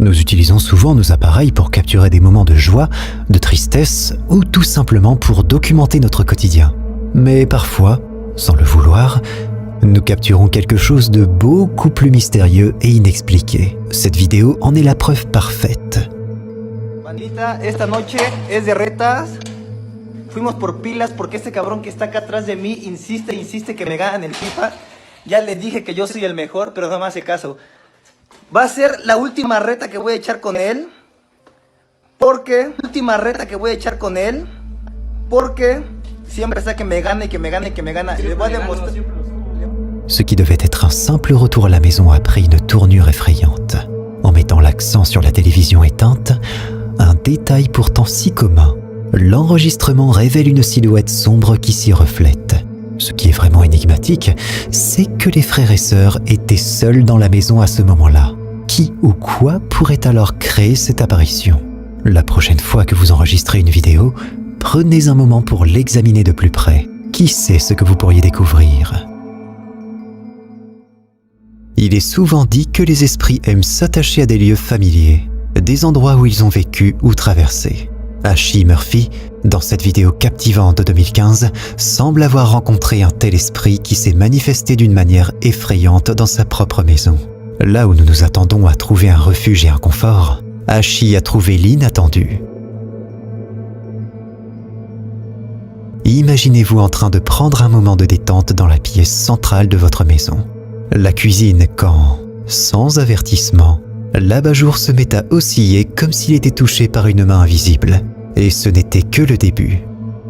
Nous utilisons souvent nos appareils pour capturer des moments de joie, de tristesse ou tout simplement pour documenter notre quotidien. Mais parfois, sans le vouloir, nous capturons quelque chose de beaucoup plus mystérieux et inexpliqué. Cette vidéo en est la preuve parfaite. Bandita, esta noche es de retas. Fuimos por pilas porque este cabrón que está acá atrás de mí insiste que me ganan el FIFA. Ya le dije que yo soy el mejor, pero no me hace caso. Va a ser la última reta que voy a echar con él. Porque siempre está que me gana. Le voy a demostrar. Ce qui devait être un simple retour à la maison a pris une tournure effrayante. En mettant l'accent sur la télévision éteinte, un détail pourtant si commun. L'enregistrement révèle une silhouette sombre qui s'y reflète. Ce qui est vraiment énigmatique, c'est que les frères et sœurs étaient seuls dans la maison à ce moment-là. Qui ou quoi pourrait alors créer cette apparition? La prochaine fois que vous enregistrez une vidéo, prenez un moment pour l'examiner de plus près. Qui sait ce que vous pourriez découvrir? Il est souvent dit que les esprits aiment s'attacher à des lieux familiers, des endroits où ils ont vécu ou traversé. Ashi Murphy, dans cette vidéo captivante de 2015, semble avoir rencontré un tel esprit qui s'est manifesté d'une manière effrayante dans sa propre maison. Là où nous nous attendons à trouver un refuge et un confort, Ashi a trouvé l'inattendu. Imaginez-vous en train de prendre un moment de détente dans la pièce centrale de votre maison. La cuisine quand, sans avertissement, l'abat-jour se met à osciller comme s'il était touché par une main invisible. Et ce n'était que le début.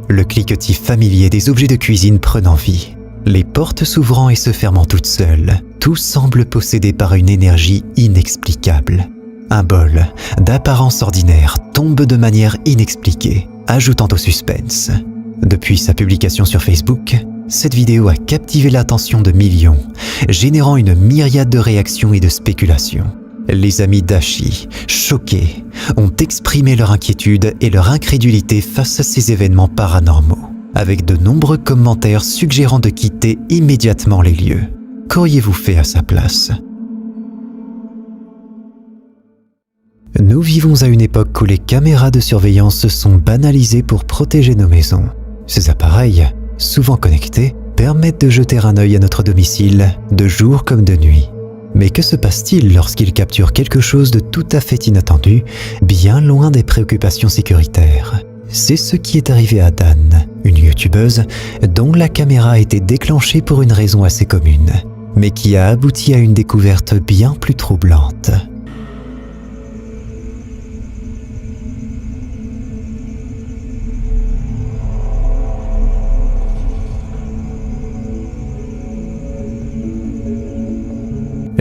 Le cliquetis familier des objets de cuisine prenant vie. Les portes s'ouvrant et se fermant toutes seules. Tout semble possédé par une énergie inexplicable. Un bol, d'apparence ordinaire, tombe de manière inexpliquée, ajoutant au suspense. Depuis sa publication sur Facebook, cette vidéo a captivé l'attention de millions, générant une myriade de réactions et de spéculations. Les amis d'Ashi, choqués, ont exprimé leur inquiétude et leur incrédulité face à ces événements paranormaux, avec de nombreux commentaires suggérant de quitter immédiatement les lieux. Qu'auriez-vous fait à sa place? Nous vivons à une époque où les caméras de surveillance se sont banalisées pour protéger nos maisons. Ces appareils, souvent connectés, permettent de jeter un œil à notre domicile, de jour comme de nuit. Mais que se passe-t-il lorsqu'ils capturent quelque chose de tout à fait inattendu, bien loin des préoccupations sécuritaires? C'est ce qui est arrivé à Dan, une youtubeuse dont la caméra a été déclenchée pour une raison assez commune, mais qui a abouti à une découverte bien plus troublante.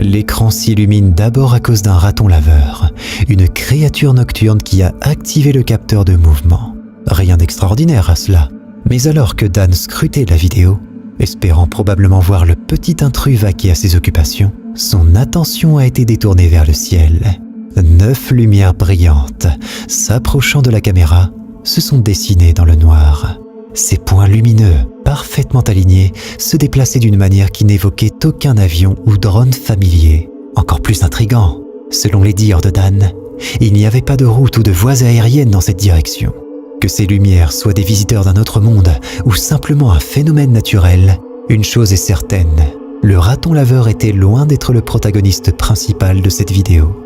L'écran s'illumine d'abord à cause d'un raton laveur, une créature nocturne qui a activé le capteur de mouvement. Rien d'extraordinaire à cela, mais alors que Dan scrutait la vidéo, espérant probablement voir le petit intrus vaquer à ses occupations, son attention a été détournée vers le ciel. 9 lumières brillantes, s'approchant de la caméra, se sont dessinées dans le noir. Ces points lumineux, parfaitement alignés, se déplaçaient d'une manière qui n'évoquait aucun avion ou drone familier. Encore plus intrigant, selon les dires de Dan, il n'y avait pas de route ou de voies aériennes dans cette direction. Que ces lumières soient des visiteurs d'un autre monde ou simplement un phénomène naturel, une chose est certaine, le raton laveur était loin d'être le protagoniste principal de cette vidéo.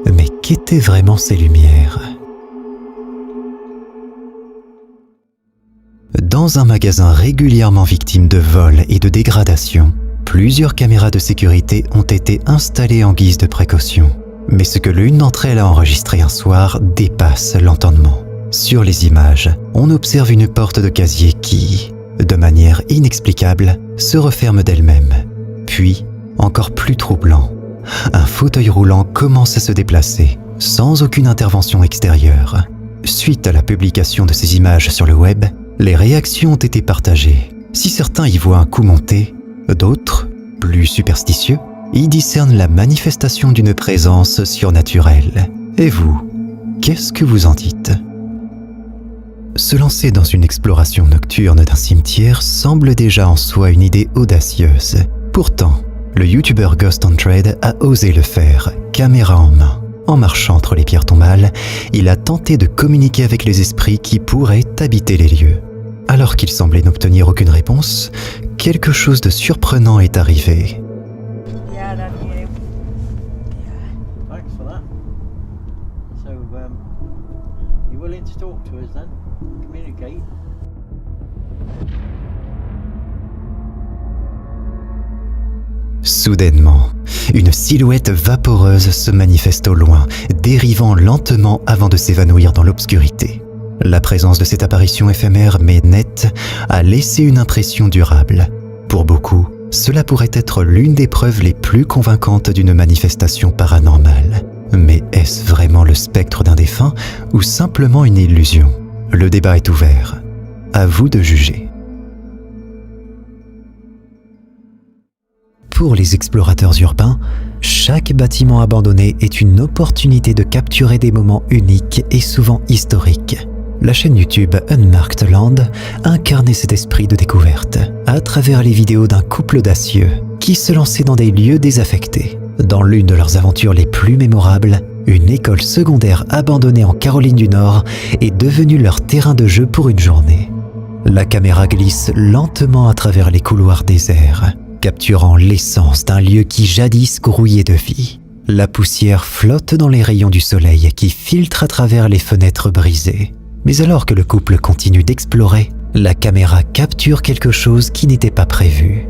Mais qu'étaient vraiment ces lumières ? Dans un magasin régulièrement victime de vols et de dégradations, plusieurs caméras de sécurité ont été installées en guise de précaution. Mais ce que l'une d'entre elles a enregistré un soir dépasse l'entendement. Sur les images, on observe une porte de casier qui, de manière inexplicable, se referme d'elle-même. Puis, encore plus troublant, un fauteuil roulant commence à se déplacer, sans aucune intervention extérieure. Suite à la publication de ces images sur le web, les réactions ont été partagées. Si certains y voient un coup monter, d'autres, plus superstitieux, y discernent la manifestation d'une présence surnaturelle. Et vous, qu'est-ce que vous en dites ? Se lancer dans une exploration nocturne d'un cimetière semble déjà en soi une idée audacieuse. Pourtant, le youtubeur Ghost on Thread a osé le faire, caméra en main. En marchant entre les pierres tombales, il a tenté de communiquer avec les esprits qui pourraient habiter les lieux. Alors qu'il semblait n'obtenir aucune réponse, quelque chose de surprenant est arrivé. Thanks for that. So, you willing to talk to us then? Communicate. Soudainement, une silhouette vaporeuse se manifeste au loin, dérivant lentement avant de s'évanouir dans l'obscurité. La présence de cette apparition éphémère mais nette a laissé une impression durable. Pour beaucoup, cela pourrait être l'une des preuves les plus convaincantes d'une manifestation paranormale. Mais est-ce vraiment le spectre d'un défunt ou simplement une illusion? Le débat est ouvert. À vous de juger. Pour les explorateurs urbains, chaque bâtiment abandonné est une opportunité de capturer des moments uniques et souvent historiques. La chaîne YouTube Unmarked Land incarnait cet esprit de découverte à travers les vidéos d'un couple audacieux qui se lançait dans des lieux désaffectés. Dans l'une de leurs aventures les plus mémorables, une école secondaire abandonnée en Caroline du Nord est devenue leur terrain de jeu pour une journée. La caméra glisse lentement à travers les couloirs déserts, capturant l'essence d'un lieu qui jadis grouillait de vie. La poussière flotte dans les rayons du soleil qui filtrent à travers les fenêtres brisées. Mais alors que le couple continue d'explorer, la caméra capture quelque chose qui n'était pas prévu.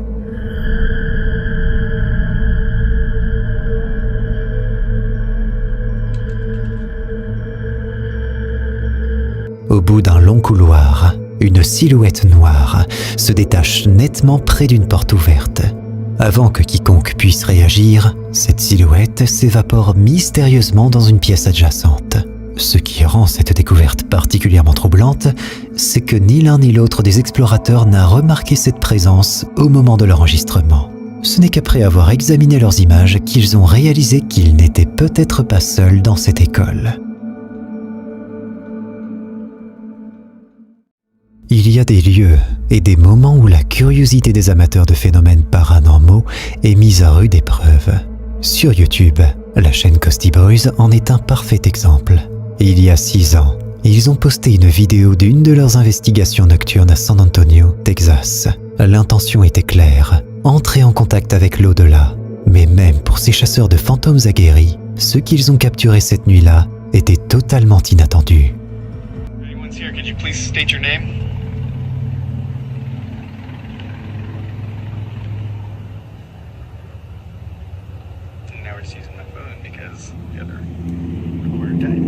Au bout d'un long couloir, une silhouette noire se détache nettement près d'une porte ouverte. Avant que quiconque puisse réagir, cette silhouette s'évapore mystérieusement dans une pièce adjacente. Ce qui rend cette découverte particulièrement troublante, c'est que ni l'un ni l'autre des explorateurs n'a remarqué cette présence au moment de l'enregistrement. Ce n'est qu'après avoir examiné leurs images qu'ils ont réalisé qu'ils n'étaient peut-être pas seuls dans cette école. Il y a des lieux et des moments où la curiosité des amateurs de phénomènes paranormaux est mise à rude épreuve. Sur YouTube, la chaîne Coastie Boys en est un parfait exemple. Il y a 6 ans, ils ont posté une vidéo d'une de leurs investigations nocturnes à San Antonio, Texas. L'intention était claire, entrer en contact avec l'au-delà. Mais même pour ces chasseurs de fantômes aguerris, ce qu'ils ont capturé cette nuit-là était totalement inattendu. Anyone's here, could you please state your name? Now we're just using my phone because the other recorder died.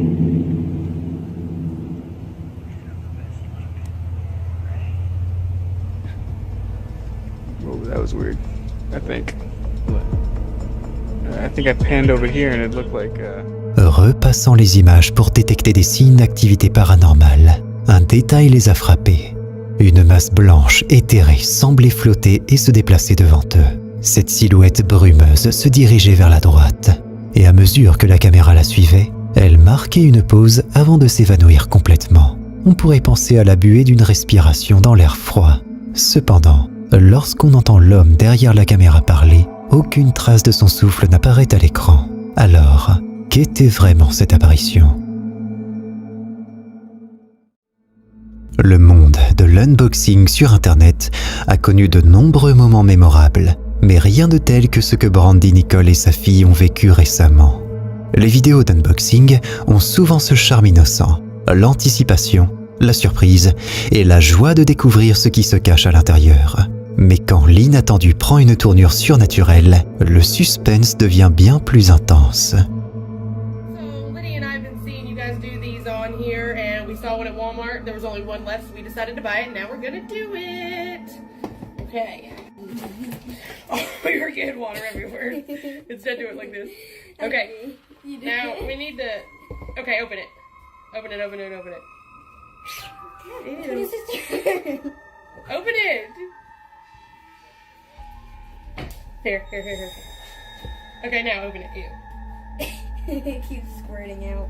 Oh, that was weird. I think I panned over here and it looked like Repassant les images pour détecter des signes d'activité paranormale, un détail les a frappés. Une masse blanche éthérée semblait flotter et se déplacer devant eux. Cette silhouette brumeuse se dirigeait vers la droite, et à mesure que la caméra la suivait, elle marquait une pause avant de s'évanouir complètement. On pourrait penser à la buée d'une respiration dans l'air froid. Cependant, lorsqu'on entend l'homme derrière la caméra parler, aucune trace de son souffle n'apparaît à l'écran. Alors, qu'était vraiment cette apparition? Le monde de l'unboxing sur Internet a connu de nombreux moments mémorables, mais rien de tel que ce que Brandy Nicole et sa fille ont vécu récemment. Les vidéos d'unboxing ont souvent ce charme innocent, l'anticipation, la surprise et la joie de découvrir ce qui se cache à l'intérieur. Mais quand l'inattendu prend une tournure surnaturelle, le suspense devient bien plus intense. So Lydia and I have been seeing you guys do these on here, and we saw one at Walmart. There was only one left, so we decided to buy it, and now we're gonna do it. Okay. Oh, you're getting water everywhere. Instead, do it like this. Okay. Now we need to. Okay, open it. Open it. Open it. Open it. Ew. Open it. Here. Okay, now open it. Ew. It keeps squirting out.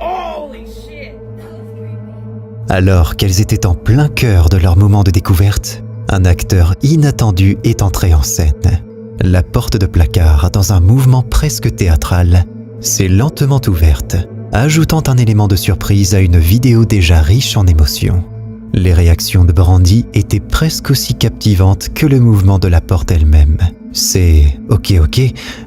Holy shit! Alors qu'elles étaient en plein cœur de leur moment de découverte, un acteur inattendu est entré en scène. La porte de placard, dans un mouvement presque théâtral, s'est lentement ouverte, ajoutant un élément de surprise à une vidéo déjà riche en émotions. Les réactions de Brandy étaient presque aussi captivantes que le mouvement de la porte elle-même. C'est « ok »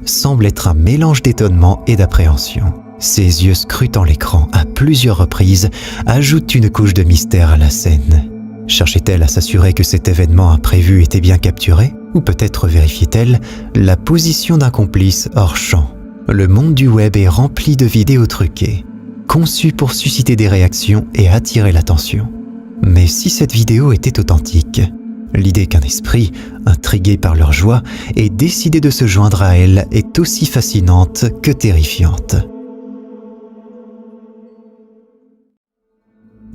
semble être un mélange d'étonnement et d'appréhension. Ses yeux scrutant l'écran à plusieurs reprises ajoutent une couche de mystère à la scène. Cherchait-elle à s'assurer que cet événement imprévu était bien capturé? Ou peut-être vérifiait-elle la position d'un complice hors champ? Le monde du web est rempli de vidéos truquées, conçues pour susciter des réactions et attirer l'attention. Mais si cette vidéo était authentique, l'idée qu'un esprit, intrigué par leur joie, ait décidé de se joindre à elle est aussi fascinante que terrifiante.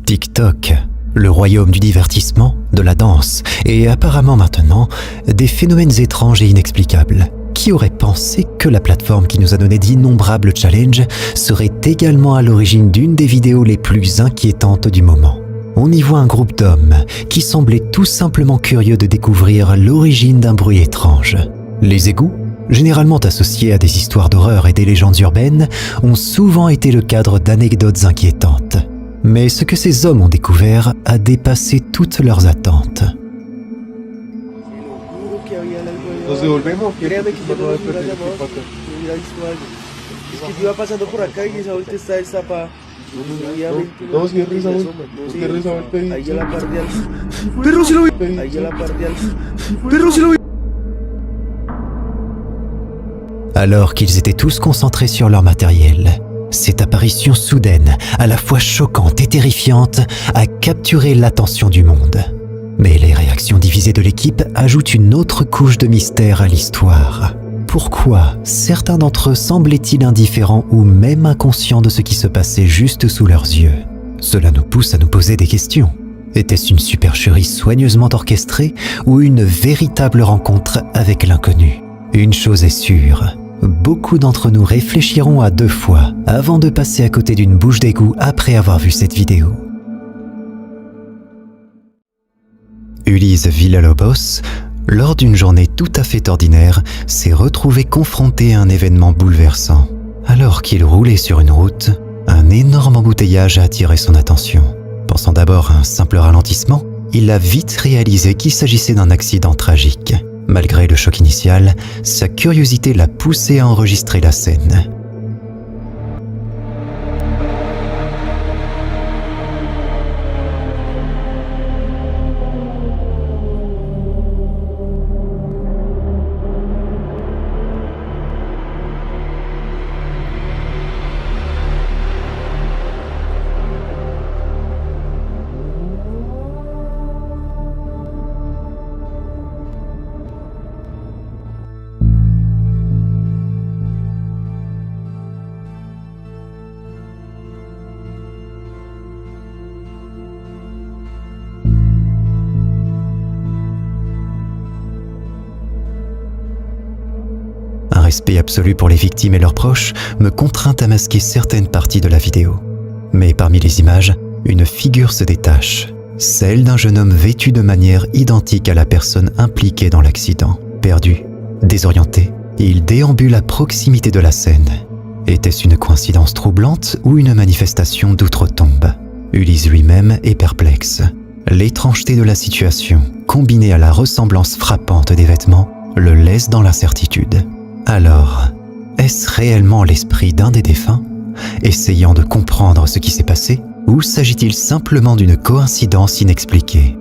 TikTok, le royaume du divertissement, de la danse et apparemment maintenant des phénomènes étranges et inexplicables. Qui aurait pensé que la plateforme qui nous a donné d'innombrables challenges serait également à l'origine d'une des vidéos les plus inquiétantes du moment? On y voit un groupe d'hommes qui semblaient tout simplement curieux de découvrir l'origine d'un bruit étrange. Les égouts, généralement associés à des histoires d'horreur et des légendes urbaines, ont souvent été le cadre d'anecdotes inquiétantes. Mais ce que ces hommes ont découvert a dépassé toutes leurs attentes. Nos devolvemos. Créame que yo no me hubiera llamado, yo hubiera visto algo. Es que yo iba pasando por acá y esa vuelta está el zapa. No, si es risa, güey. Es que risa, güey. Ahí ya la parte al... ¡Perro, sí lo vi! Ahí ya la parte al... ¡Perro, sí lo vi! Alors qu'ils étaient tous concentrés sur leur matériel, cette apparition soudaine, à la fois choquante et terrifiante, a capturé l'attention du monde. Mais les réactions divisées de l'équipe ajoutent une autre couche de mystère à l'histoire. Pourquoi certains d'entre eux semblaient-ils indifférents ou même inconscients de ce qui se passait juste sous leurs yeux? Cela nous pousse à nous poser des questions. Était-ce une supercherie soigneusement orchestrée ou une véritable rencontre avec l'inconnu? Une chose est sûre, beaucoup d'entre nous réfléchiront à 2 fois avant de passer à côté d'une bouche d'égout après avoir vu cette vidéo. Ulysse Villalobos, lors d'une journée tout à fait ordinaire, s'est retrouvé confronté à un événement bouleversant. Alors qu'il roulait sur une route, un énorme embouteillage a attiré son attention. Pensant d'abord à un simple ralentissement, il a vite réalisé qu'il s'agissait d'un accident tragique. Malgré le choc initial, sa curiosité l'a poussé à enregistrer la scène. Un respect absolu pour les victimes et leurs proches me contraint à masquer certaines parties de la vidéo. Mais parmi les images, une figure se détache, celle d'un jeune homme vêtu de manière identique à la personne impliquée dans l'accident. Perdu, désorienté, il déambule à proximité de la scène. Était-ce une coïncidence troublante ou une manifestation d'outre-tombe? Ulysse lui-même est perplexe. L'étrangeté de la situation, combinée à la ressemblance frappante des vêtements, le laisse dans l'incertitude. Alors, est-ce réellement l'esprit d'un des défunts, essayant de comprendre ce qui s'est passé, ou s'agit-il simplement d'une coïncidence inexpliquée?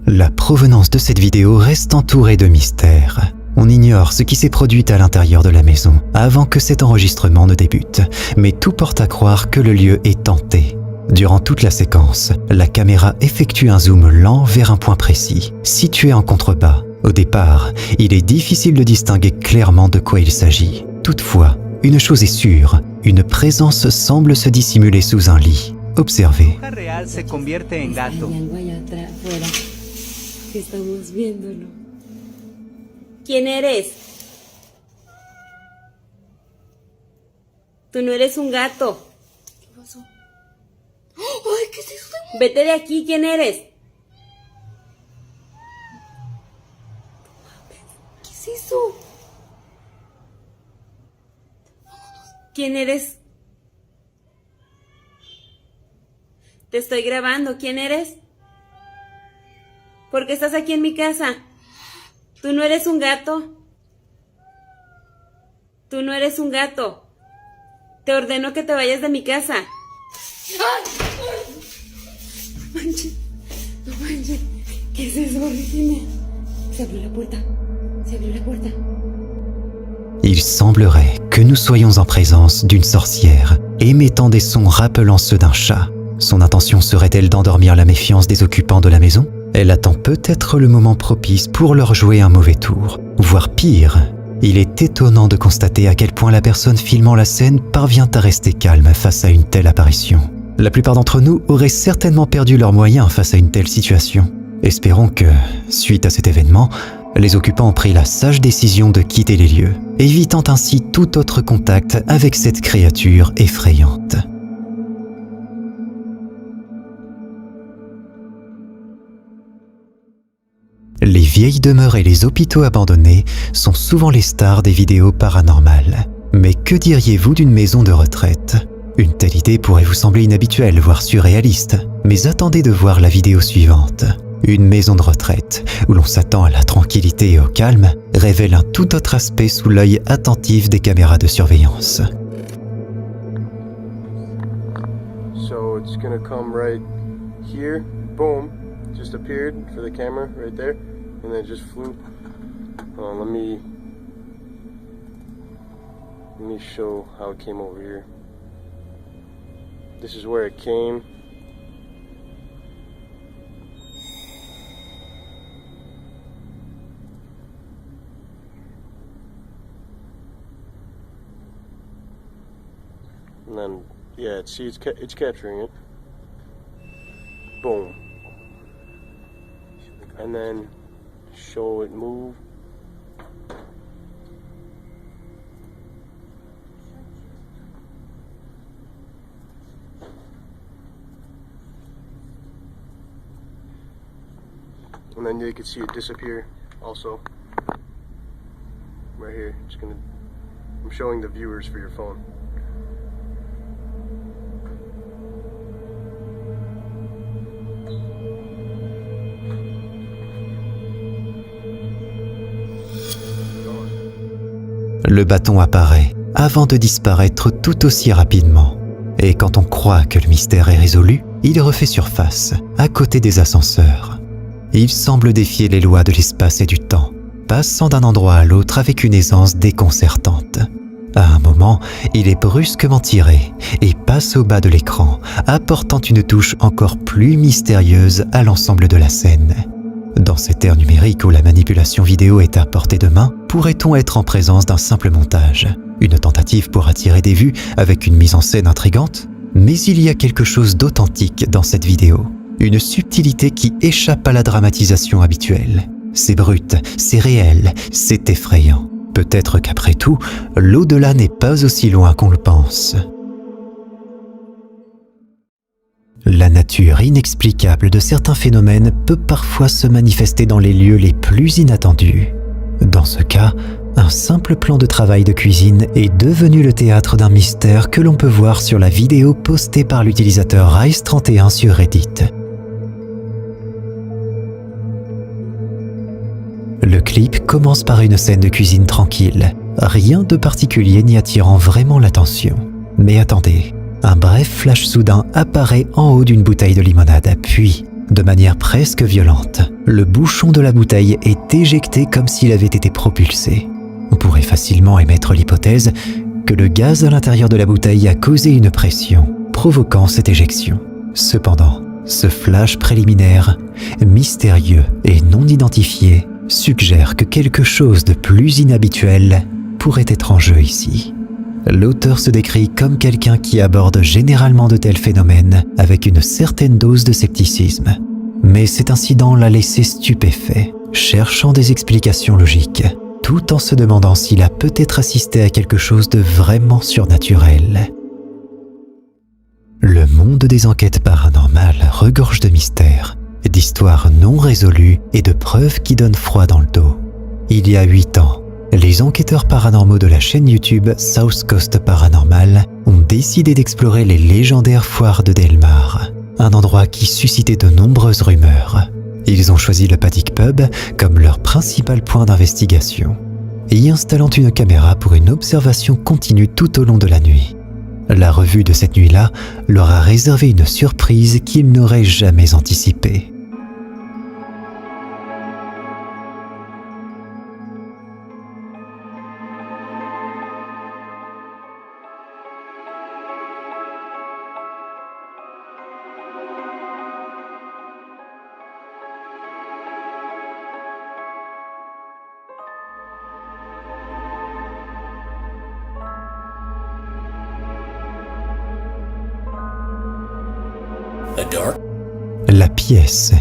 La provenance de cette vidéo reste entourée de mystères. On ignore ce qui s'est produit à l'intérieur de la maison avant que cet enregistrement ne débute, mais tout porte à croire que le lieu est hanté. Durant toute la séquence, la caméra effectue un zoom lent vers un point précis, situé en contrebas. Au départ, il est difficile de distinguer clairement de quoi il s'agit. Toutefois, une chose est sûre, une présence semble se dissimuler sous un lit. Observez. Real se convierte en gato. Estamos viéndolo. ¿Quién eres? Tú no eres un gato. ¿Qué pasó? ¡Ay, qué es eso! Vete de aquí, ¿quién eres? ¿Quién eres? Te estoy grabando. ¿Quién eres? ¿Por qué estás aquí en mi casa? Tú no eres un gato. Tú no eres un gato. Te ordeno que te vayas de mi casa. No manches. No manches. ¿Qué es eso, Virginia? Se abrió la puerta. Se abrió la puerta. Il semblerait que nous soyons en présence d'une sorcière, émettant des sons rappelant ceux d'un chat. Son intention serait-elle d'endormir la méfiance des occupants de la maison? Elle attend peut-être le moment propice pour leur jouer un mauvais tour, voire pire. Il est étonnant de constater à quel point la personne filmant la scène parvient à rester calme face à une telle apparition. La plupart d'entre nous auraient certainement perdu leurs moyens face à une telle situation. Espérons que, suite à cet événement, les occupants ont pris la sage décision de quitter les lieux, évitant ainsi tout autre contact avec cette créature effrayante. Les vieilles demeures et les hôpitaux abandonnés sont souvent les stars des vidéos paranormales. Mais que diriez-vous d'une maison de retraite? Une telle idée pourrait vous sembler inhabituelle, voire surréaliste, mais attendez de voir la vidéo suivante. Une maison de retraite, où l'on s'attend à la tranquillité et au calme, révèle un tout autre aspect sous l'œil attentif des caméras de surveillance. So it's gonna come right here, boom, just appeared for the camera right there, and then it just flew. Let me show how it came over here. This is where it came. And then, yeah, see, it's capturing it. Boom. And then show it move. And then you can see it disappear also. Right here. I'm showing the viewers for your phone. Le bâton apparaît avant de disparaître tout aussi rapidement. Et quand on croit que le mystère est résolu, il refait surface, à côté des ascenseurs. Il semble défier les lois de l'espace et du temps, passant d'un endroit à l'autre avec une aisance déconcertante. À un moment, il est brusquement tiré et passe au bas de l'écran, apportant une touche encore plus mystérieuse à l'ensemble de la scène. Dans cette ère numérique où la manipulation vidéo est à portée de main, pourrait-on être en présence d'un simple montage? Une tentative pour attirer des vues avec une mise en scène intrigante? Mais il y a quelque chose d'authentique dans cette vidéo. Une subtilité qui échappe à la dramatisation habituelle. C'est brut, c'est réel, c'est effrayant. Peut-être qu'après tout, l'au-delà n'est pas aussi loin qu'on le pense. La nature inexplicable de certains phénomènes peut parfois se manifester dans les lieux les plus inattendus. Dans ce cas, un simple plan de travail de cuisine est devenu le théâtre d'un mystère que l'on peut voir sur la vidéo postée par l'utilisateur Rice31 sur Reddit. Le clip commence par une scène de cuisine tranquille, rien de particulier n'y attirant vraiment l'attention. Mais attendez, un bref flash soudain apparaît en haut d'une bouteille de limonade, puis, de manière presque violente, le bouchon de la bouteille est éjecté comme s'il avait été propulsé. On pourrait facilement émettre l'hypothèse que le gaz à l'intérieur de la bouteille a causé une pression, provoquant cette éjection. Cependant, ce flash préliminaire, mystérieux et non identifié, suggère que quelque chose de plus inhabituel pourrait être en jeu ici. L'auteur se décrit comme quelqu'un qui aborde généralement de tels phénomènes avec une certaine dose de scepticisme. Mais cet incident l'a laissé stupéfait, cherchant des explications logiques, tout en se demandant s'il a peut-être assisté à quelque chose de vraiment surnaturel. Le monde des enquêtes paranormales regorge de mystères, d'histoires non résolues et de preuves qui donnent froid dans le dos. Il y a 8 ans, les enquêteurs paranormaux de la chaîne YouTube South Coast Paranormal ont décidé d'explorer les légendaires foires de Delmar, un endroit qui suscitait de nombreuses rumeurs. Ils ont choisi le Paddock Pub comme leur principal point d'investigation, y installant une caméra pour une observation continue tout au long de la nuit. La revue de cette nuit-là leur a réservé une surprise qu'ils n'auraient jamais anticipée. La pièce,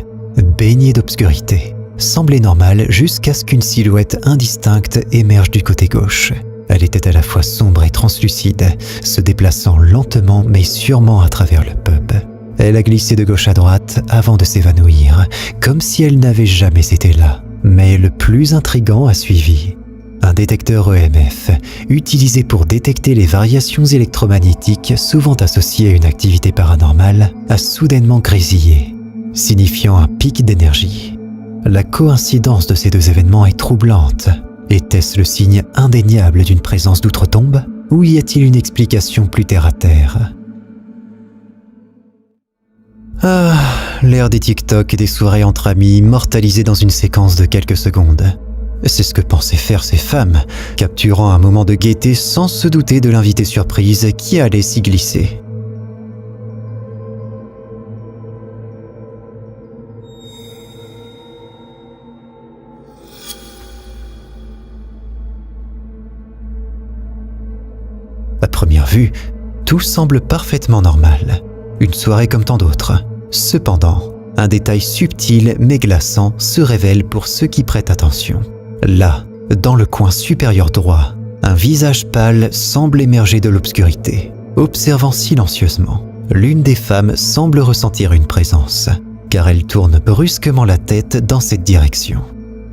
baignée d'obscurité, semblait normale jusqu'à ce qu'une silhouette indistincte émerge du côté gauche. Elle était à la fois sombre et translucide, se déplaçant lentement mais sûrement à travers le pub. Elle a glissé de gauche à droite avant de s'évanouir, comme si elle n'avait jamais été là. Mais le plus intriguant a suivi. Un détecteur EMF, utilisé pour détecter les variations électromagnétiques souvent associées à une activité paranormale, a soudainement grésillé, signifiant un pic d'énergie. La coïncidence de ces deux événements est troublante. Était-ce le signe indéniable d'une présence d'outre-tombe, ou y a-t-il une explication plus terre-à-terre? Ah, l'ère des TikTok et des soirées entre amis immortalisées dans une séquence de quelques secondes. C'est ce que pensaient faire ces femmes, capturant un moment de gaieté sans se douter de l'invité surprise qui allait s'y glisser. À première vue, tout semble parfaitement normal. Une soirée comme tant d'autres. Cependant, un détail subtil mais glaçant se révèle pour ceux qui prêtent attention. Là, dans le coin supérieur droit, un visage pâle semble émerger de l'obscurité. Observant silencieusement, l'une des femmes semble ressentir une présence, car elle tourne brusquement la tête dans cette direction.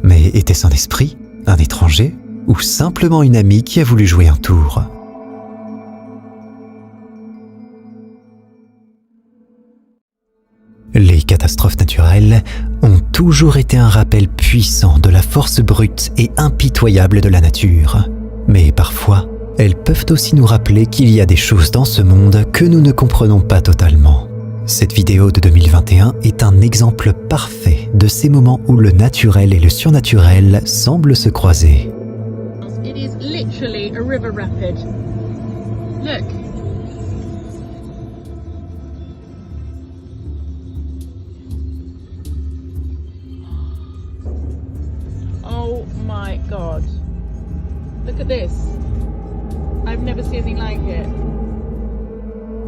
Mais était-ce un esprit, un étranger, ou simplement une amie qui a voulu jouer un tour ? Les catastrophes naturelles ont toujours été un rappel puissant de la force brute et impitoyable de la nature. Mais parfois, elles peuvent aussi nous rappeler qu'il y a des choses dans ce monde que nous ne comprenons pas totalement. Cette vidéo de 2021 est un exemple parfait de ces moments où le naturel et le surnaturel semblent se croiser. It is literally a river rapid. Look. Oh my god. Look at this. I've never seen anything like it.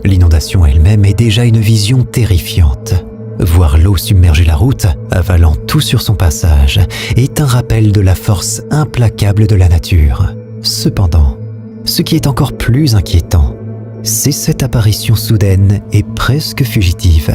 L'inondation elle-même est déjà une vision terrifiante. Voir l'eau submerger la route, avalant tout sur son passage, est un rappel de la force implacable de la nature. Cependant, ce qui est encore plus inquiétant, c'est cette apparition soudaine et presque fugitive.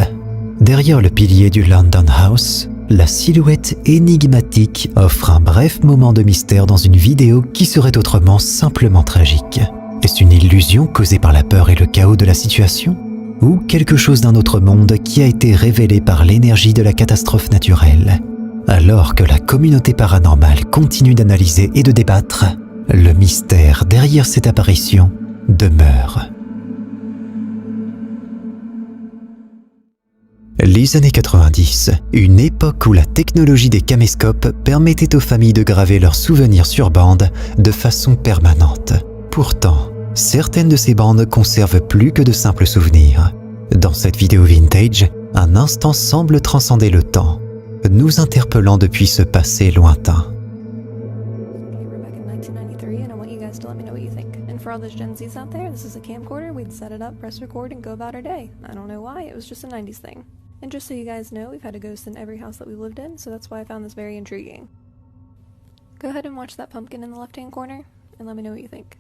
Derrière le pilier du London House, la silhouette énigmatique offre un bref moment de mystère dans une vidéo qui serait autrement simplement tragique. Est-ce une illusion causée par la peur et le chaos de la situation ? Ou quelque chose d'un autre monde qui a été révélé par l'énergie de la catastrophe naturelle ? Alors que la communauté paranormale continue d'analyser et de débattre, le mystère derrière cette apparition demeure. Les années 90, une époque où la technologie des caméscopes permettait aux familles de graver leurs souvenirs sur bande de façon permanente. Pourtant, certaines de ces bandes conservent plus que de simples souvenirs. Dans cette vidéo vintage, un instant semble transcender le temps, nous interpellant depuis ce passé lointain. For all those Gen Zs out there, this is a camcorder. We'd set it up, press record, and go about our day. I don't know why, it was just a 90s thing. And just so you guys know, we've had a ghost in every house that we've lived in, so that's why I found this very intriguing. Go ahead and watch that pumpkin in the left-hand corner, and let me know what you think.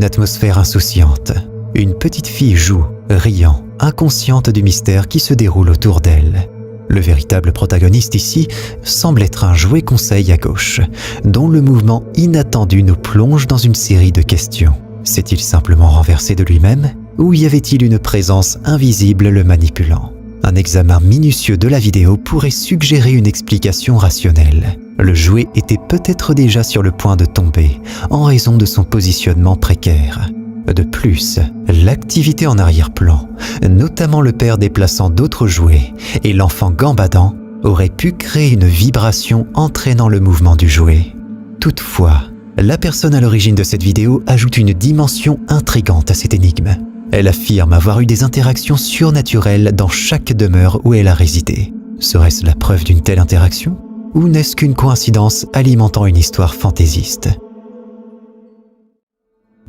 une atmosphère insouciante. Une petite fille joue, riant, inconsciente du mystère qui se déroule autour d'elle. Le véritable protagoniste ici semble être un jouet conseil à gauche, dont le mouvement inattendu nous plonge dans une série de questions. S'est-il simplement renversé de lui-même, ou y avait-il une présence invisible le manipulant? Un examen minutieux de la vidéo pourrait suggérer une explication rationnelle. Le jouet était peut-être déjà sur le point de tomber, en raison de son positionnement précaire. De plus, l'activité en arrière-plan, notamment le père déplaçant d'autres jouets et l'enfant gambadant, aurait pu créer une vibration entraînant le mouvement du jouet. Toutefois, la personne à l'origine de cette vidéo ajoute une dimension intrigante à cette énigme. Elle affirme avoir eu des interactions surnaturelles dans chaque demeure où elle a résidé. Serait-ce la preuve d'une telle interaction? Ou n'est-ce qu'une coïncidence alimentant une histoire fantaisiste?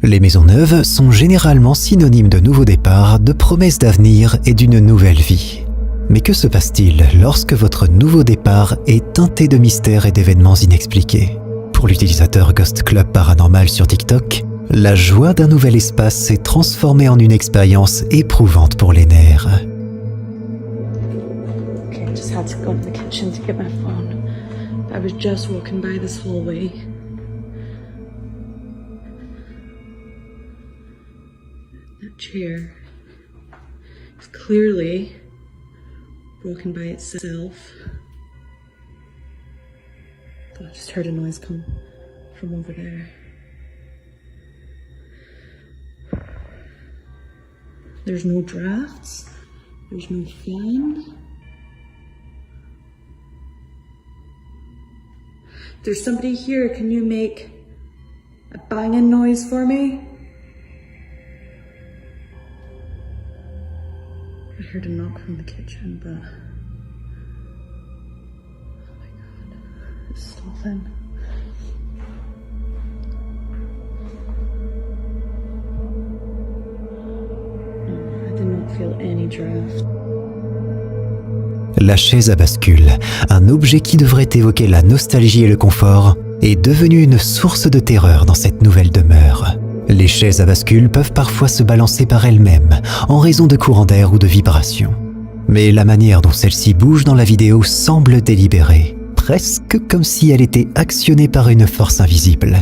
Les maisons neuves sont généralement synonymes de nouveaux départs, de promesses d'avenir et d'une nouvelle vie. Mais que se passe-t-il lorsque votre nouveau départ est teinté de mystères et d'événements inexpliqués? Pour l'utilisateur Ghost Club Paranormal sur TikTok, la joie d'un nouvel espace s'est transformée en une expérience éprouvante pour les nerfs. Okay, I just had to go to the kitchen to get my phone. I was just walking by this hallway. That chair is clearly broken by itself. I just heard a noise come from over there. There's no drafts. There's no fan. There's somebody here. Can you make a banging noise for me? I heard a knock from the kitchen, but oh my god, it's nothing. No, I did not feel any draft. La chaise à bascule, un objet qui devrait évoquer la nostalgie et le confort, est devenu une source de terreur dans cette nouvelle demeure. Les chaises à bascule peuvent parfois se balancer par elles-mêmes, en raison de courants d'air ou de vibrations. Mais la manière dont celle-ci bouge dans la vidéo semble délibérée, presque comme si elle était actionnée par une force invisible.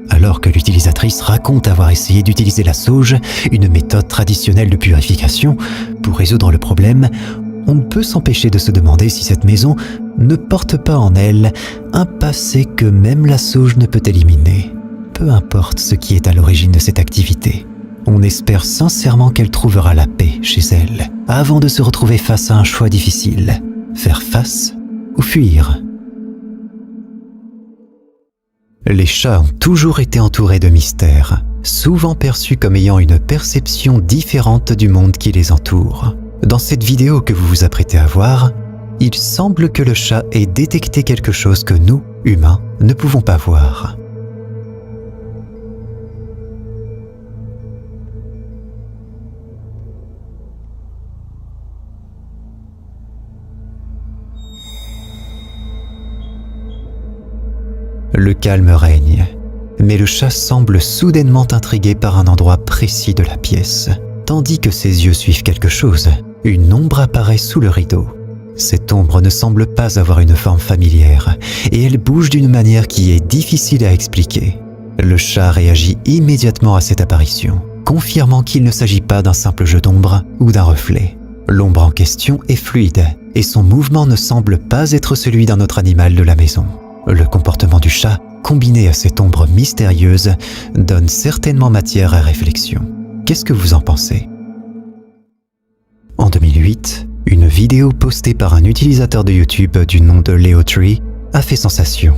Alors que l'utilisatrice raconte avoir essayé d'utiliser la sauge, une méthode traditionnelle de purification, pour résoudre le problème, on ne peut s'empêcher de se demander si cette maison ne porte pas en elle un passé que même la sauge ne peut éliminer. Peu importe ce qui est à l'origine de cette activité, on espère sincèrement qu'elle trouvera la paix chez elle, avant de se retrouver face à un choix difficile, faire face ou fuir. Les chats ont toujours été entourés de mystères, souvent perçus comme ayant une perception différente du monde qui les entoure. Dans cette vidéo que vous vous apprêtez à voir, il semble que le chat ait détecté quelque chose que nous, humains, ne pouvons pas voir. Le calme règne, mais le chat semble soudainement intrigué par un endroit précis de la pièce. Tandis que ses yeux suivent quelque chose, une ombre apparaît sous le rideau. Cette ombre ne semble pas avoir une forme familière, et elle bouge d'une manière qui est difficile à expliquer. Le chat réagit immédiatement à cette apparition, confirmant qu'il ne s'agit pas d'un simple jeu d'ombre ou d'un reflet. L'ombre en question est fluide, et son mouvement ne semble pas être celui d'un autre animal de la maison. Le comportement du chat, combiné à cette ombre mystérieuse, donne certainement matière à réflexion. Qu'est-ce que vous en pensez? En 2008, une vidéo postée par un utilisateur de YouTube du nom de Leotree a fait sensation.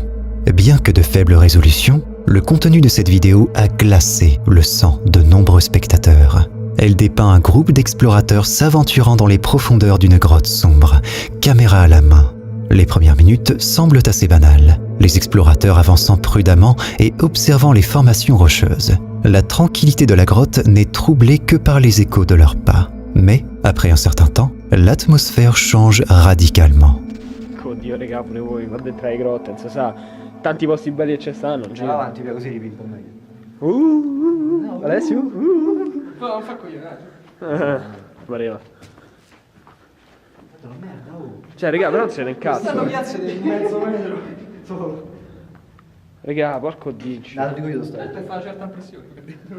Bien que de faible résolution, le contenu de cette vidéo a glacé le sang de nombreux spectateurs. Elle dépeint un groupe d'explorateurs s'aventurant dans les profondeurs d'une grotte sombre, caméra à la main. Les premières minutes semblent assez banales, les explorateurs avançant prudemment et observant les formations rocheuses. La tranquillité de la grotte n'est troublée que par les échos de leurs pas. Mais, après un certain temps, l'atmosphère change radicalement. Oddio, raga, pure voi, quando entrare in grotta, non si sa. Tanti posti belli che stanno, Avanti, via, così ripito meglio. Alessio? Non fa coglione. Pareva. Cioè, raga, però non se ne incazzo. Stanno piazza di mezzo metro. Solo. Raga, porco dio. No, dico io sto. Per fare una certa impressione.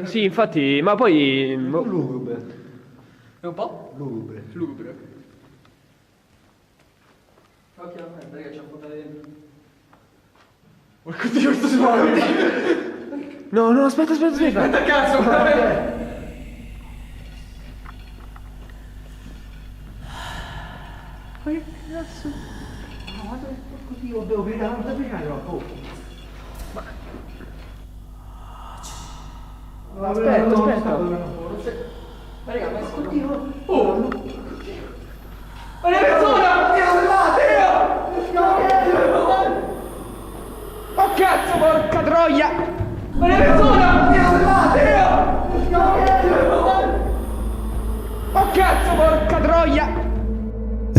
Sì, infatti, ma poi... Lugubre. È un po'? Lugubre. Lugubre, ok. Occhio alla merda, raga, c'è un po' da dentro. Porco dio, questo si muove. No, aspetta. Aspetta, cazzo, guarda. Ma che cazzo? No, guarda, porco dio, devo vedere, non devo vedere, Aspetta. Ma raga, ma oddio. Oh, ma le persone! Oh cazzo, porca troia! Ma le persone! Oh cazzo, porca troia!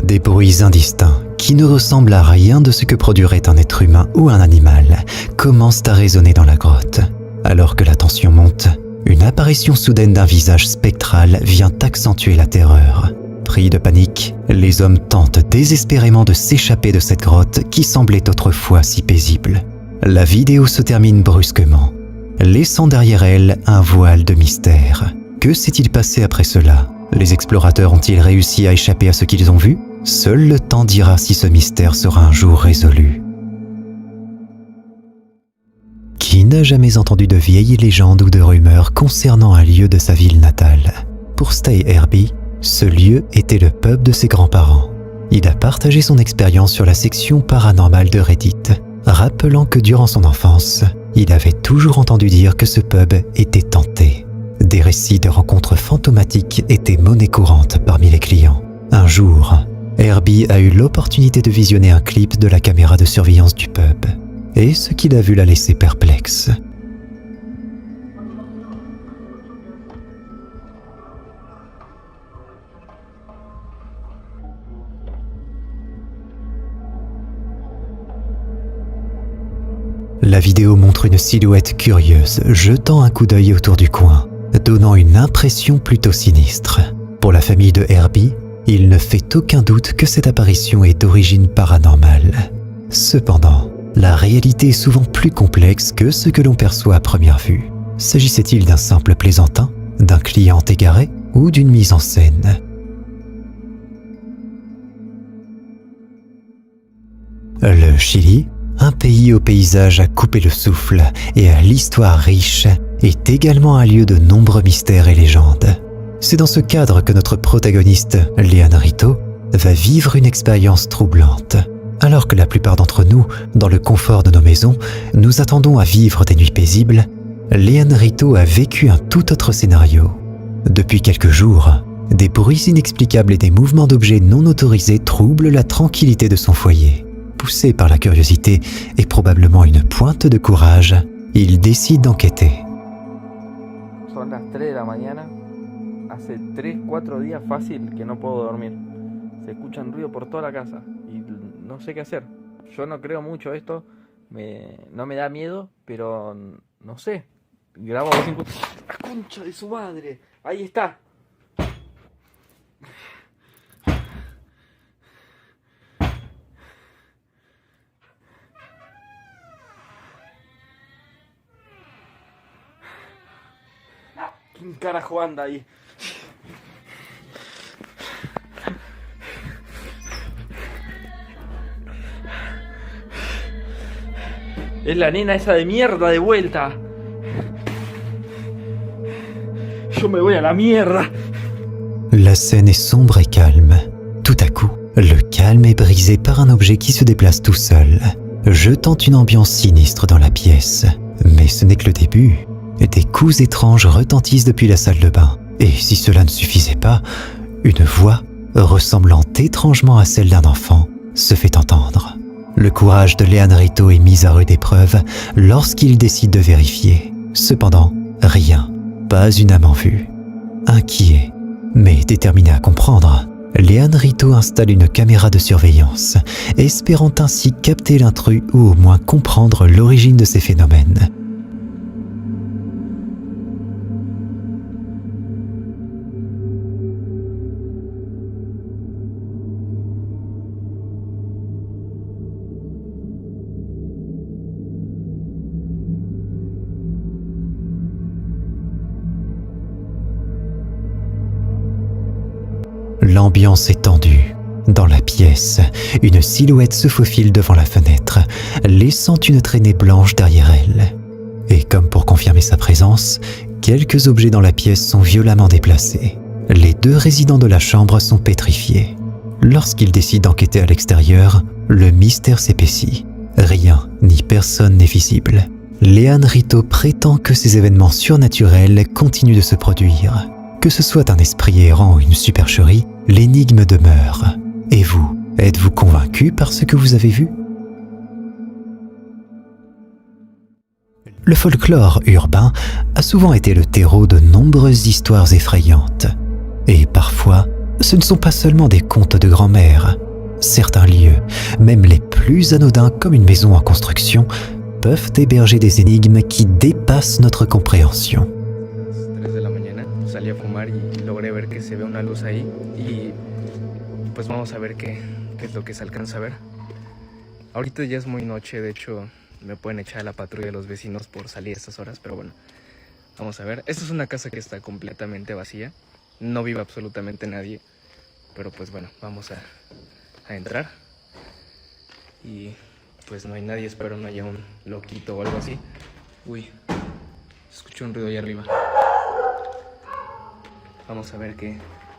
Des bruits indistincts, qui ne ressemblent à rien de ce que produirait un être humain ou un animal, commencent à résonner dans la grotte. Alors que la tension monte, une apparition soudaine d'un visage spectral vient accentuer la terreur. Pris de panique, les hommes tentent désespérément de s'échapper de cette grotte qui semblait autrefois si paisible. La vidéo se termine brusquement, laissant derrière elle un voile de mystère. Que s'est-il passé après cela? Les explorateurs ont-ils réussi à échapper à ce qu'ils ont vu? Seul le temps dira si ce mystère sera un jour résolu. Qui n'a jamais entendu de vieilles légendes ou de rumeurs concernant un lieu de sa ville natale? Pour Stay Herbie, ce lieu était le pub de ses grands-parents. Il a partagé son expérience sur la section paranormale de Reddit, rappelant que durant son enfance, il avait toujours entendu dire que ce pub était hanté. Des récits de rencontres fantomatiques étaient monnaie courante parmi les clients. Un jour, Herbie a eu l'opportunité de visionner un clip de la caméra de surveillance du pub, et ce qu'il a vu l'a laissé perplexe. La vidéo montre une silhouette curieuse jetant un coup d'œil autour du coin, donnant une impression plutôt sinistre. Pour la famille de Herbie, il ne fait aucun doute que cette apparition est d'origine paranormale. Cependant, la réalité est souvent plus complexe que ce que l'on perçoit à première vue. S'agissait-il d'un simple plaisantin, d'un client égaré ou d'une mise en scène? Le Chili, un pays au paysage à couper le souffle et à l'histoire riche, est également un lieu de nombreux mystères et légendes. C'est dans ce cadre que notre protagoniste, Leanne Rito, va vivre une expérience troublante. Alors que la plupart d'entre nous, dans le confort de nos maisons, nous attendons à vivre des nuits paisibles, Leanne Rito a vécu un tout autre scénario. Depuis quelques jours, des bruits inexplicables et des mouvements d'objets non autorisés troublent la tranquillité de son foyer. Poussé par la curiosité et probablement une pointe de courage, il décide d'enquêter. Son las 3 de la mañana. Hace 3-4 días fácil que no puedo dormir. Se escuchan ruido por toda la casa y no sé qué hacer. Yo no creo mucho esto, no me da miedo, pero no sé. Grabo a ver si encuentro... ¡La concha de su madre! Ahí está. ¿Quién carajo anda ahí? Es la nena esa de mierda de vuelta. Yo me voy a la mierda. La scène est sombre et calme. Tout à coup, le calme est brisé par un objet qui se déplace tout seul, jetant une ambiance sinistre dans la pièce. Mais ce n'est que le début. Des coups étranges retentissent depuis la salle de bain. Et si cela ne suffisait pas, une voix, ressemblant étrangement à celle d'un enfant, se fait entendre. Le courage de Leanne Rito est mis à rude épreuve lorsqu'il décide de vérifier. Cependant, rien, pas une âme en vue. Inquiet, mais déterminé à comprendre, Leanne Rito installe une caméra de surveillance, espérant ainsi capter l'intrus ou au moins comprendre l'origine de ces phénomènes. L'ambiance est tendue. Dans la pièce, une silhouette se faufile devant la fenêtre, laissant une traînée blanche derrière elle. Et comme pour confirmer sa présence, quelques objets dans la pièce sont violemment déplacés. Les 2 résidents de la chambre sont pétrifiés. Lorsqu'ils décident d'enquêter à l'extérieur, le mystère s'épaissit. Rien ni personne n'est visible. Léane Rito prétend que ces événements surnaturels continuent de se produire. Que ce soit un esprit errant ou une supercherie, l'énigme demeure. Et vous, êtes-vous convaincu par ce que vous avez vu ? Le folklore urbain a souvent été le terreau de nombreuses histoires effrayantes. Et parfois, ce ne sont pas seulement des contes de grand-mère. Certains lieux, même les plus anodins comme une maison en construction, peuvent héberger des énigmes qui dépassent notre compréhension. 3 de la mañana salí a fumar y logré ver que se ve una luz ahí y pues vamos a ver qué es lo que se alcanza a ver. Ahorita ya es muy noche, de hecho me pueden echar a la patrulla de los vecinos por salir a estas horas, pero bueno, vamos a ver. Esta es una casa que está completamente vacía, no vive absolutamente nadie, pero pues bueno, vamos a entrar y pues no hay nadie, espero no haya un loquito o algo así. Uy, escucho un ruido allá arriba. Vamos a ver qué...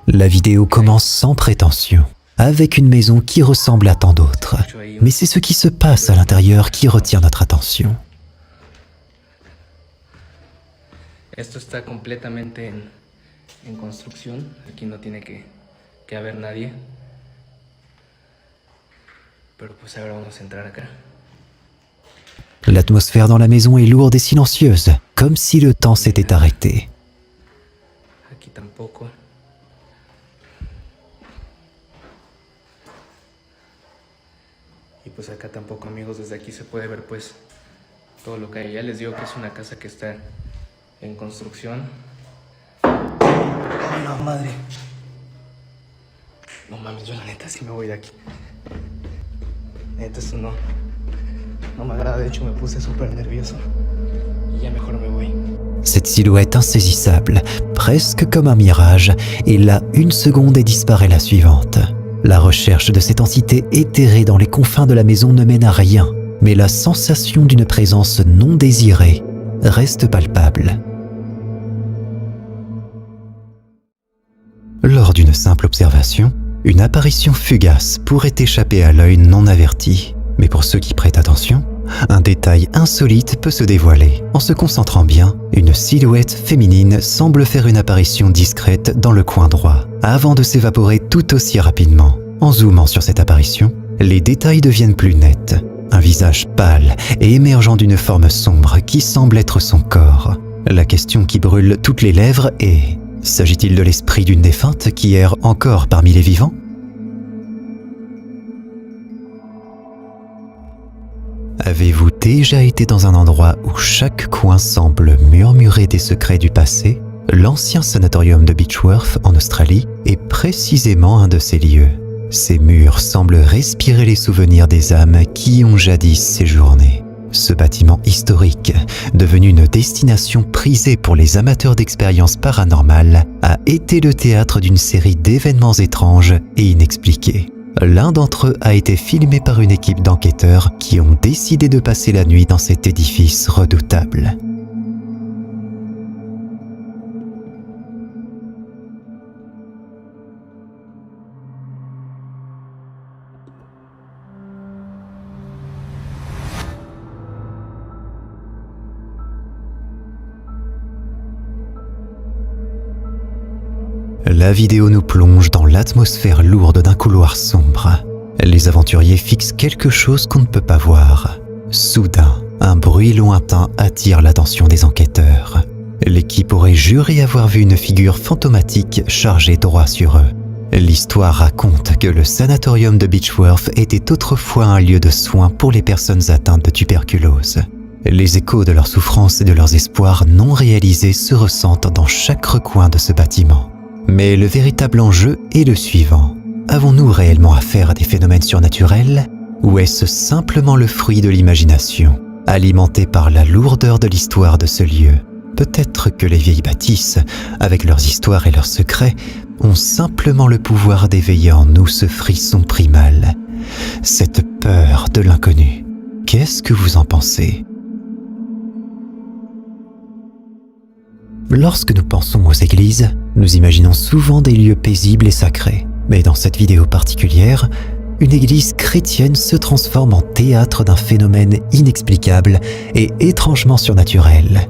La vidéo commence sans prétention, avec une maison qui ressemble à tant d'autres. Mais c'est ce qui se passe à l'intérieur qui retient notre attention. Esto está completamente en construcción, aquí no tiene que haber nadie. Pero pues ahora vamos a entrar acá. L'atmosphère dans la maison est lourde et silencieuse, comme si le temps s'était arrêté. Aquí tampoco. Y pues acá tampoco, amigos, desde aquí se puede ver pues todo lo que hay. Ya les digo que es una casa que está en construcción. ¡Oh, la madre! No mames, yo la neta sí me voy de aquí. Neta, esto no me agrada, de hecho me puse súper nervioso. Y ya mejor me voy. Cette silhouette insaisissable, presque comme un mirage, est là une seconde et disparaît la suivante. La recherche de cette entité éthérée dans les confins de la maison ne mène à rien, mais la sensation d'une présence non désirée reste palpable. Lors d'une simple observation, une apparition fugace pourrait échapper à l'œil non averti. Mais pour ceux qui prêtent attention, un détail insolite peut se dévoiler. En se concentrant bien, une silhouette féminine semble faire une apparition discrète dans le coin droit, avant de s'évaporer tout aussi rapidement. En zoomant sur cette apparition, les détails deviennent plus nets. Un visage pâle et émergeant d'une forme sombre qui semble être son corps. La question qui brûle toutes les lèvres est: s'agit-il de l'esprit d'une défunte qui erre encore parmi les vivants ? Avez-vous déjà été dans un endroit où chaque coin semble murmurer des secrets du passé ? L'ancien sanatorium de Beechworth en Australie est précisément un de ces lieux. Ces murs semblent respirer les souvenirs des âmes qui y ont jadis séjourné. Ce bâtiment historique, devenu une destination prisée pour les amateurs d'expériences paranormales, a été le théâtre d'une série d'événements étranges et inexpliqués. L'un d'entre eux a été filmé par une équipe d'enquêteurs qui ont décidé de passer la nuit dans cet édifice redoutable. La vidéo nous plonge dans l'atmosphère lourde d'un couloir sombre. Les aventuriers fixent quelque chose qu'on ne peut pas voir. Soudain, un bruit lointain attire l'attention des enquêteurs. L'équipe aurait juré avoir vu une figure fantomatique chargée droit sur eux. L'histoire raconte que le sanatorium de Beechworth était autrefois un lieu de soins pour les personnes atteintes de tuberculose. Les échos de leurs souffrances et de leurs espoirs non réalisés se ressentent dans chaque recoin de ce bâtiment. Mais le véritable enjeu est le suivant. Avons-nous réellement affaire à des phénomènes surnaturels ou est-ce simplement le fruit de l'imagination, alimenté par la lourdeur de l'histoire de ce lieu ? peut-être que les vieilles bâtisses, avec leurs histoires et leurs secrets, ont simplement le pouvoir d'éveiller en nous ce frisson primal, cette peur de l'inconnu. Qu'est-ce que vous en pensez ? Lorsque nous pensons aux églises, nous imaginons souvent des lieux paisibles et sacrés. Mais dans cette vidéo particulière, une église chrétienne se transforme en théâtre d'un phénomène inexplicable et étrangement surnaturel.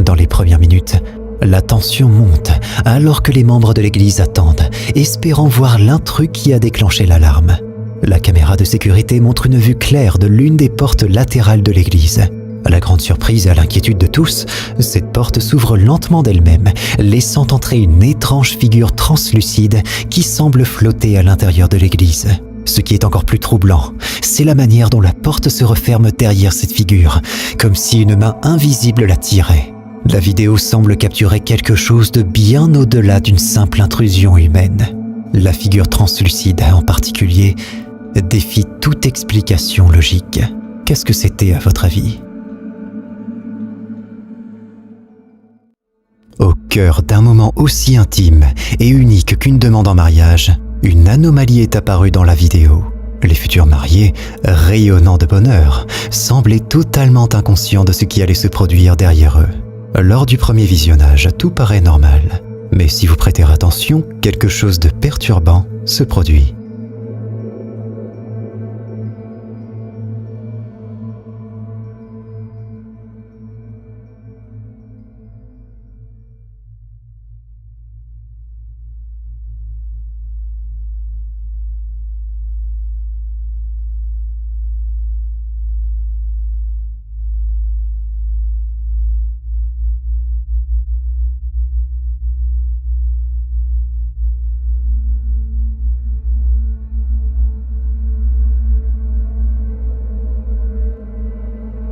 Dans les premières minutes, la tension monte alors que les membres de l'église attendent, espérant voir l'intrus qui a déclenché l'alarme. La caméra de sécurité montre une vue claire de l'une des portes latérales de l'église. À la grande surprise et à l'inquiétude de tous, cette porte s'ouvre lentement d'elle-même, laissant entrer une étrange figure translucide qui semble flotter à l'intérieur de l'église. Ce qui est encore plus troublant, c'est la manière dont la porte se referme derrière cette figure, comme si une main invisible la tirait. La vidéo semble capturer quelque chose de bien au-delà d'une simple intrusion humaine. La figure translucide, en particulier, défie toute explication logique. Qu'est-ce que c'était à votre avis ? Au cœur d'un moment aussi intime et unique qu'une demande en mariage, une anomalie est apparue dans la vidéo. Les futurs mariés, rayonnant de bonheur, semblaient totalement inconscients de ce qui allait se produire derrière eux. Lors du premier visionnage, tout paraît normal. Mais si vous prêtez attention, quelque chose de perturbant se produit.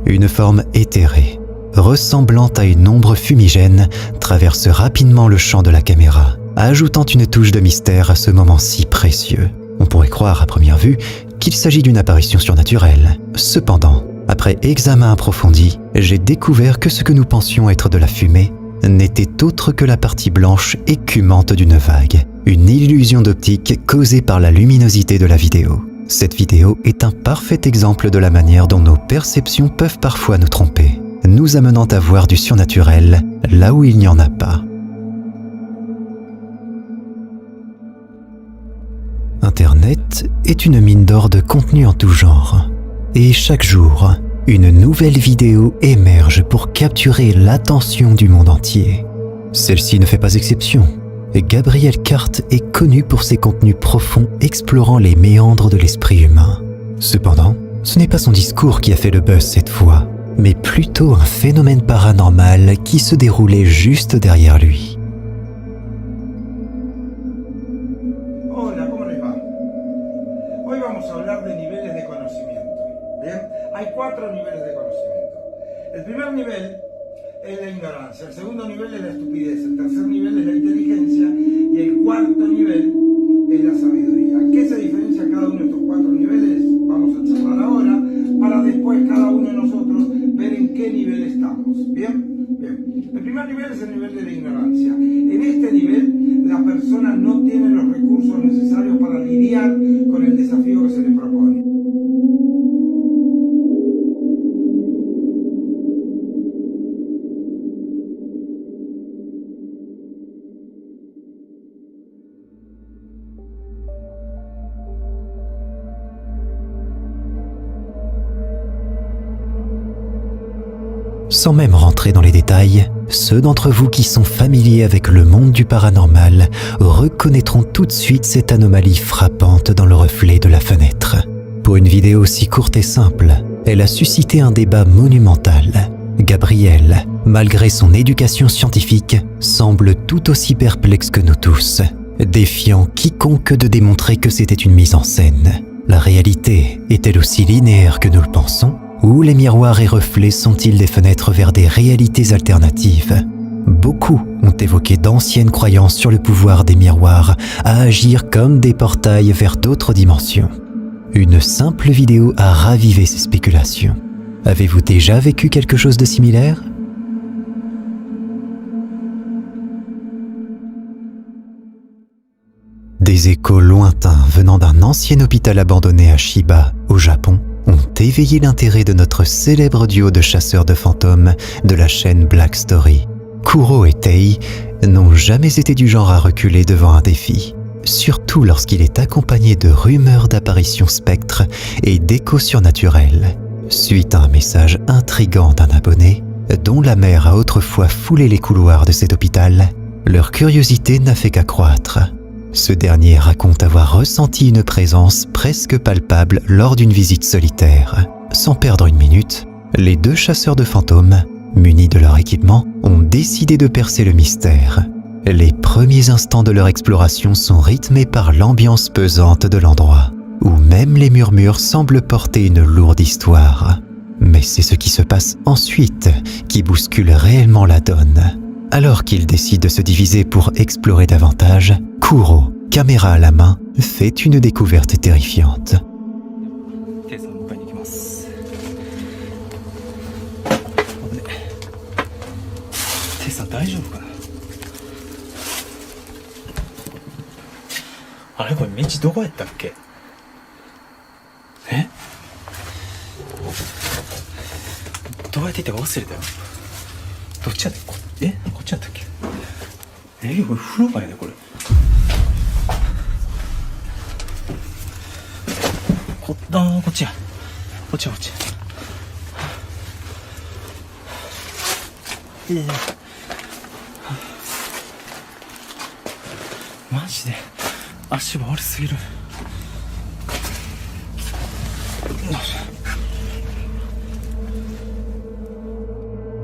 Une forme éthérée, ressemblant à une ombre fumigène, traverse rapidement le champ de la caméra, ajoutant une touche de mystère à ce moment si précieux. On pourrait croire à première vue qu'il s'agit d'une apparition surnaturelle. Cependant, après examen approfondi, j'ai découvert que ce que nous pensions être de la fumée n'était autre que la partie blanche écumante d'une vague, une illusion d'optique causée par la luminosité de la vidéo. Cette vidéo est un parfait exemple de la manière dont nos perceptions peuvent parfois nous tromper, nous amenant à voir du surnaturel là où il n'y en a pas. Internet est une mine d'or de contenu en tout genre. Et chaque jour, une nouvelle vidéo émerge pour capturer l'attention du monde entier. Celle-ci ne fait pas exception. Gabriel Carte est connu pour ses contenus profonds explorant les méandres de l'esprit humain. Cependant, ce n'est pas son discours qui a fait le buzz cette fois, mais plutôt un phénomène paranormal qui se déroulait juste derrière lui. Hola, ¿cómo les va? Hoy vamos a hablar de niveles de conocimiento. ¿Bien? Hay 4 niveles de conocimiento. El primer nivel es la ignorancia, el segundo nivel es la estupidez, el tercer nivel es la inteligencia y el cuarto nivel es la sabiduría. ¿Qué se diferencia cada uno de estos 4 niveles? Vamos a charlar ahora para después cada uno de nosotros ver en qué nivel estamos. ¿Bien? Bien. El primer nivel es el nivel de la ignorancia. En este nivel la persona no tiene los recursos necesarios para lidiar con el desafío que se le propone. Sans même rentrer dans les détails, ceux d'entre vous qui sont familiers avec le monde du paranormal reconnaîtront tout de suite cette anomalie frappante dans le reflet de la fenêtre. Pour une vidéo aussi courte et simple, elle a suscité un débat monumental. Gabriel, malgré son éducation scientifique, semble tout aussi perplexe que nous tous, défiant quiconque de démontrer que c'était une mise en scène. La réalité est-elle aussi linéaire que nous le pensons ? Ou les miroirs et reflets sont-ils des fenêtres vers des réalités alternatives ? Beaucoup ont évoqué d'anciennes croyances sur le pouvoir des miroirs à agir comme des portails vers d'autres dimensions. Une simple vidéo a ravivé ces spéculations. Avez-vous déjà vécu quelque chose de similaire ? Des échos lointains venant d'un ancien hôpital abandonné à Chiba, au Japon, ont éveillé l'intérêt de notre célèbre duo de chasseurs de fantômes de la chaîne Black Story. Kuro et Tei n'ont jamais été du genre à reculer devant un défi, surtout lorsqu'il est accompagné de rumeurs d'apparitions spectres et d'échos surnaturels. Suite à un message intrigant d'un abonné, dont la mère a autrefois foulé les couloirs de cet hôpital, leur curiosité n'a fait qu'accroître. Ce dernier raconte avoir ressenti une présence presque palpable lors d'une visite solitaire. Sans perdre une minute, les deux chasseurs de fantômes, munis de leur équipement, ont décidé de percer le mystère. Les premiers instants de leur exploration sont rythmés par l'ambiance pesante de l'endroit, où même les murmures semblent porter une lourde histoire. Mais c'est ce qui se passe ensuite qui bouscule réellement la donne. Alors qu'ils décident de se diviser pour explorer davantage, Kuro, caméra à la main, fait une découverte terrifiante.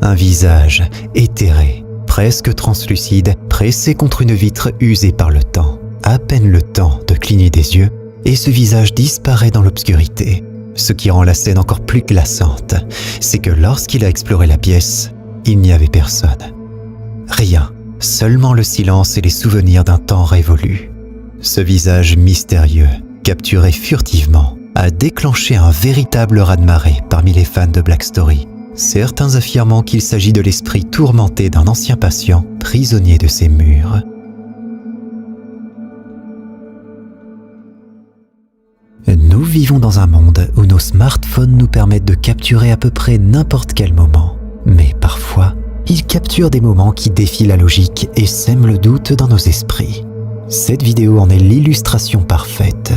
Un visage éthéré, presque translucide, pressé contre une vitre usée par le temps. À peine le temps de cligner des yeux, et ce visage disparaît dans l'obscurité. Ce qui rend la scène encore plus glaçante, c'est que lorsqu'il a exploré la pièce, il n'y avait personne. Rien, seulement le silence et les souvenirs d'un temps révolu. Ce visage mystérieux, capturé furtivement, a déclenché un véritable raz-de-marée parmi les fans de Black Story. Certains affirmant qu'il s'agit de l'esprit tourmenté d'un ancien patient, prisonnier de ces murs. Nous vivons dans un monde où nos smartphones nous permettent de capturer à peu près n'importe quel moment. Mais parfois, ils capturent des moments qui défient la logique et sèment le doute dans nos esprits. Cette vidéo en est l'illustration parfaite.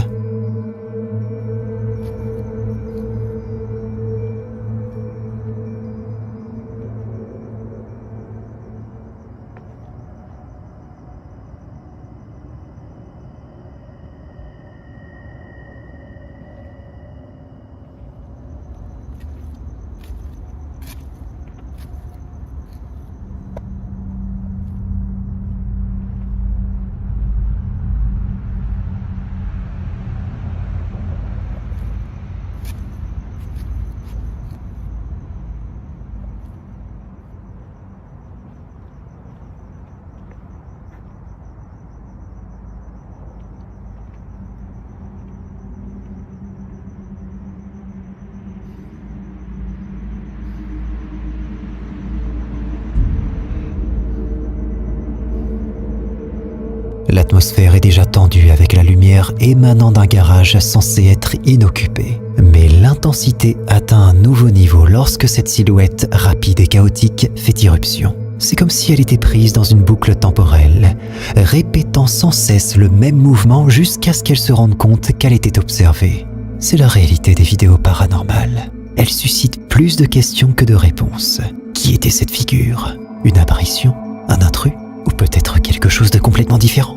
L'atmosphère est déjà tendue avec la lumière émanant d'un garage censé être inoccupé. Mais l'intensité atteint un nouveau niveau lorsque cette silhouette rapide et chaotique fait irruption. C'est comme si elle était prise dans une boucle temporelle, répétant sans cesse le même mouvement jusqu'à ce qu'elle se rende compte qu'elle était observée. C'est la réalité des vidéos paranormales. Elles suscitent plus de questions que de réponses. Qui était cette figure? Une apparition? Un intrus? Ou peut-être quelque chose de complètement différent?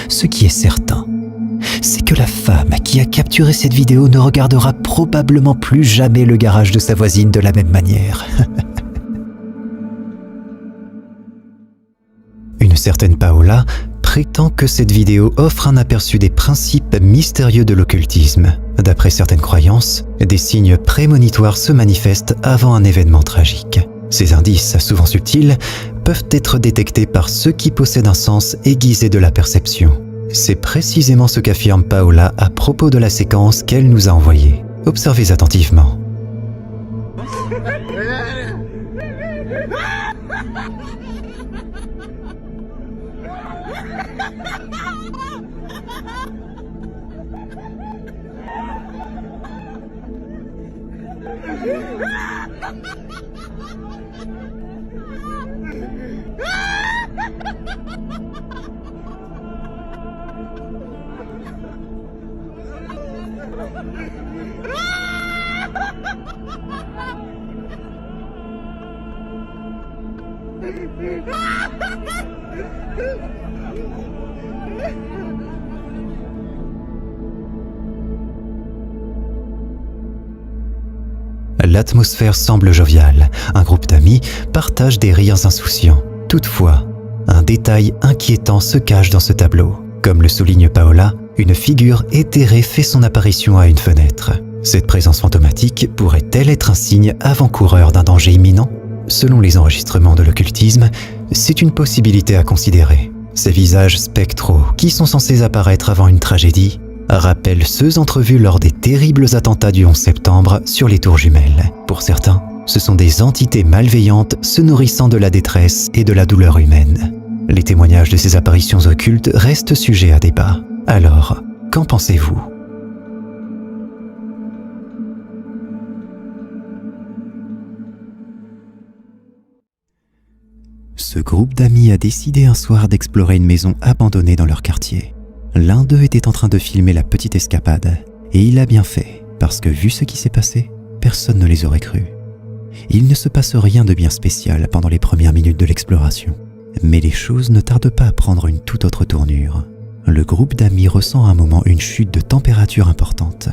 Ce qui est certain, c'est que la femme qui a capturé cette vidéo ne regardera probablement plus jamais le garage de sa voisine de la même manière. Une certaine Paola prétend que cette vidéo offre un aperçu des principes mystérieux de l'occultisme. D'après certaines croyances, des signes prémonitoires se manifestent avant un événement tragique. Ces indices, souvent subtils, peuvent être détectés par ceux qui possèdent un sens aiguisé de la perception. C'est précisément ce qu'affirme Paola à propos de la séquence qu'elle nous a envoyée. Observez attentivement. L'atmosphère semble joviale. Un groupe d'amis partage des rires insouciants. Toutefois, un détail inquiétant se cache dans ce tableau. Comme le souligne Paola, une figure éthérée fait son apparition à une fenêtre. Cette présence fantomatique pourrait-elle être un signe avant-coureur d'un danger imminent? Selon les enregistrements de l'occultisme, c'est une possibilité à considérer. Ces visages spectraux, qui sont censés apparaître avant une tragédie, rappellent ceux entrevus lors des terribles attentats du 11 septembre sur les tours jumelles. Pour certains, ce sont des entités malveillantes se nourrissant de la détresse et de la douleur humaine. Les témoignages de ces apparitions occultes restent sujets à débat. Alors, qu'en pensez-vous? Ce groupe d'amis a décidé un soir d'explorer une maison abandonnée dans leur quartier. L'un d'eux était en train de filmer la petite escapade, et il a bien fait, parce que vu ce qui s'est passé, personne ne les aurait crus. Il ne se passe rien de bien spécial pendant les premières minutes de l'exploration, mais les choses ne tardent pas à prendre une toute autre tournure. Le groupe d'amis ressent à un moment une chute de température importante,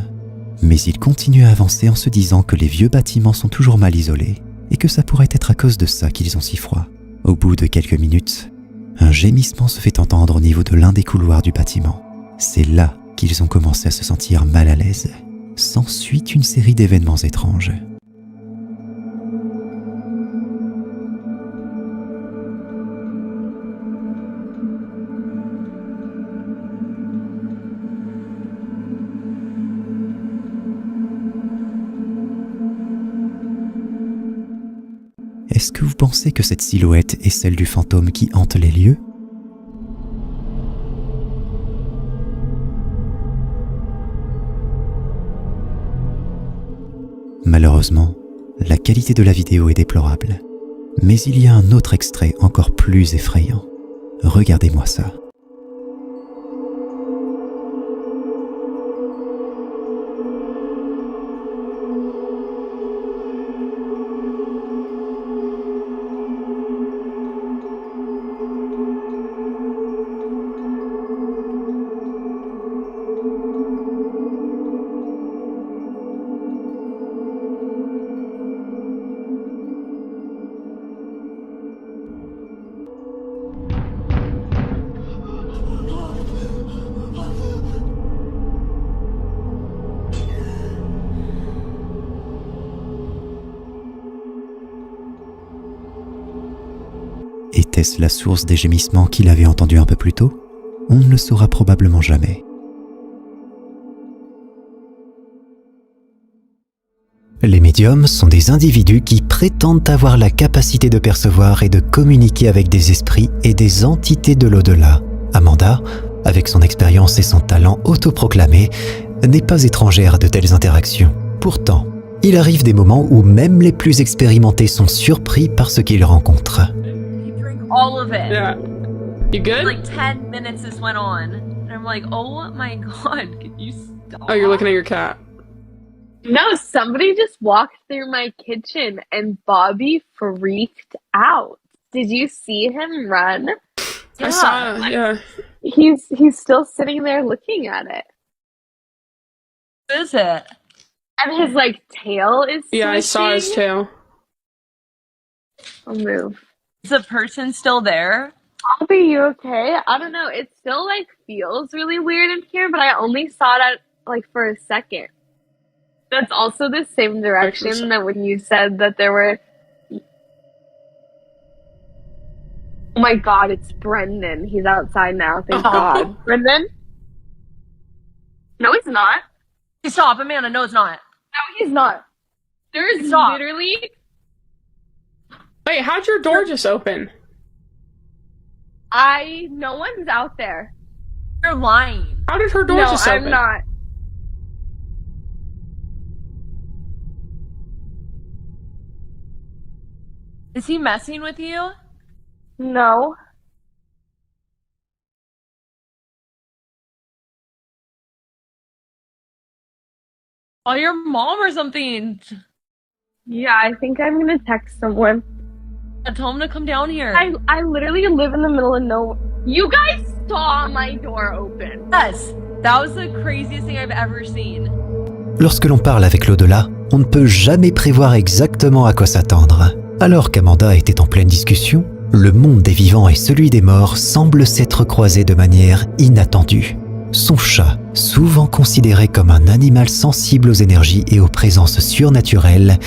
mais il continue à avancer en se disant que les vieux bâtiments sont toujours mal isolés, et que ça pourrait être à cause de ça qu'ils ont si froid. Au bout de quelques minutes, un gémissement se fait entendre au niveau de l'un des couloirs du bâtiment. C'est là qu'ils ont commencé à se sentir mal à l'aise. S'ensuit une série d'événements étranges. Est-ce que vous pensez que cette silhouette est celle du fantôme qui hante les lieux? Malheureusement, la qualité de la vidéo est déplorable. Mais il y a un autre extrait encore plus effrayant. Regardez-moi ça. Était-ce la source des gémissements qu'il avait entendus un peu plus tôt? On ne le saura probablement jamais. Les médiums sont des individus qui prétendent avoir la capacité de percevoir et de communiquer avec des esprits et des entités de l'au-delà. Amanda, avec son expérience et son talent autoproclamé, n'est pas étrangère à de telles interactions. Pourtant, il arrive des moments où même les plus expérimentés sont surpris par ce qu'ils rencontrent. All of it. Yeah. You good? Like 10 minutes this went on. And I'm like, oh my god, could you stop? Oh, you're looking at your cat. No, somebody just walked through my kitchen and Bobby freaked out. Did you see him run? I saw, yeah. He's still sitting there looking at it. What is it? And his like tail is Yeah, I saw his swishing. tail. I'll move. Is the person still there? Bobby, you okay? I don't know. It still like feels really weird in here, but I only saw it like for a second. That's also the same direction that when you said that there were. Oh my god, it's Brendan. He's outside now, thank God. Brendan? No, he's not. Stop, Amanda. No, it's not. No, he's not. There's Stop. literally. Wait, how'd your door just open? No one's out there. You're lying. How did her door No, just open? I'm not. Is he messing with you? No. Call your mom or something. Yeah, I think I'm gonna text someone. Tell him to come down here. I literally live in the middle of nowhere. You guys saw my door open. Yes, that was the craziest thing I've ever seen. Lorsque l'on parle avec l'au-delà, on ne peut jamais prévoir exactement à quoi s'attendre. Alors qu'Amanda était en pleine discussion, le monde des vivants et celui des morts semblent s'être croisés de manière inattendue. Son chat, souvent considéré comme un animal sensible aux énergies et aux présences surnaturelles,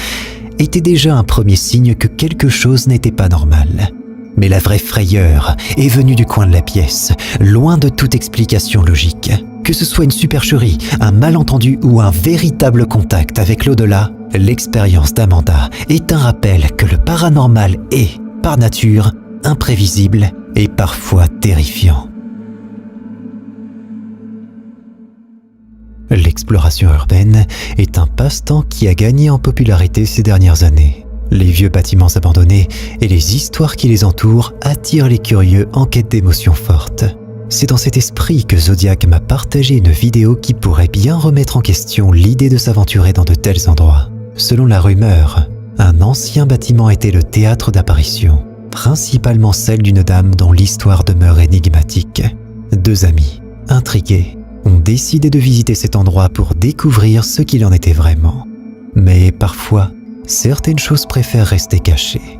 était déjà un premier signe que quelque chose n'était pas normal. Mais la vraie frayeur est venue du coin de la pièce, loin de toute explication logique. Que ce soit une supercherie, un malentendu ou un véritable contact avec l'au-delà, l'expérience d'Amanda est un rappel que le paranormal est, par nature, imprévisible et parfois terrifiant. L'exploration urbaine est un passe-temps qui a gagné en popularité ces dernières années. Les vieux bâtiments abandonnés et les histoires qui les entourent attirent les curieux en quête d'émotions fortes. C'est dans cet esprit que Zodiac m'a partagé une vidéo qui pourrait bien remettre en question l'idée de s'aventurer dans de tels endroits. Selon la rumeur, un ancien bâtiment était le théâtre d'apparitions, principalement celle d'une dame dont l'histoire demeure énigmatique. Deux amis, intrigués, ont décidé de visiter cet endroit pour découvrir ce qu'il en était vraiment. Mais parfois, certaines choses préfèrent rester cachées.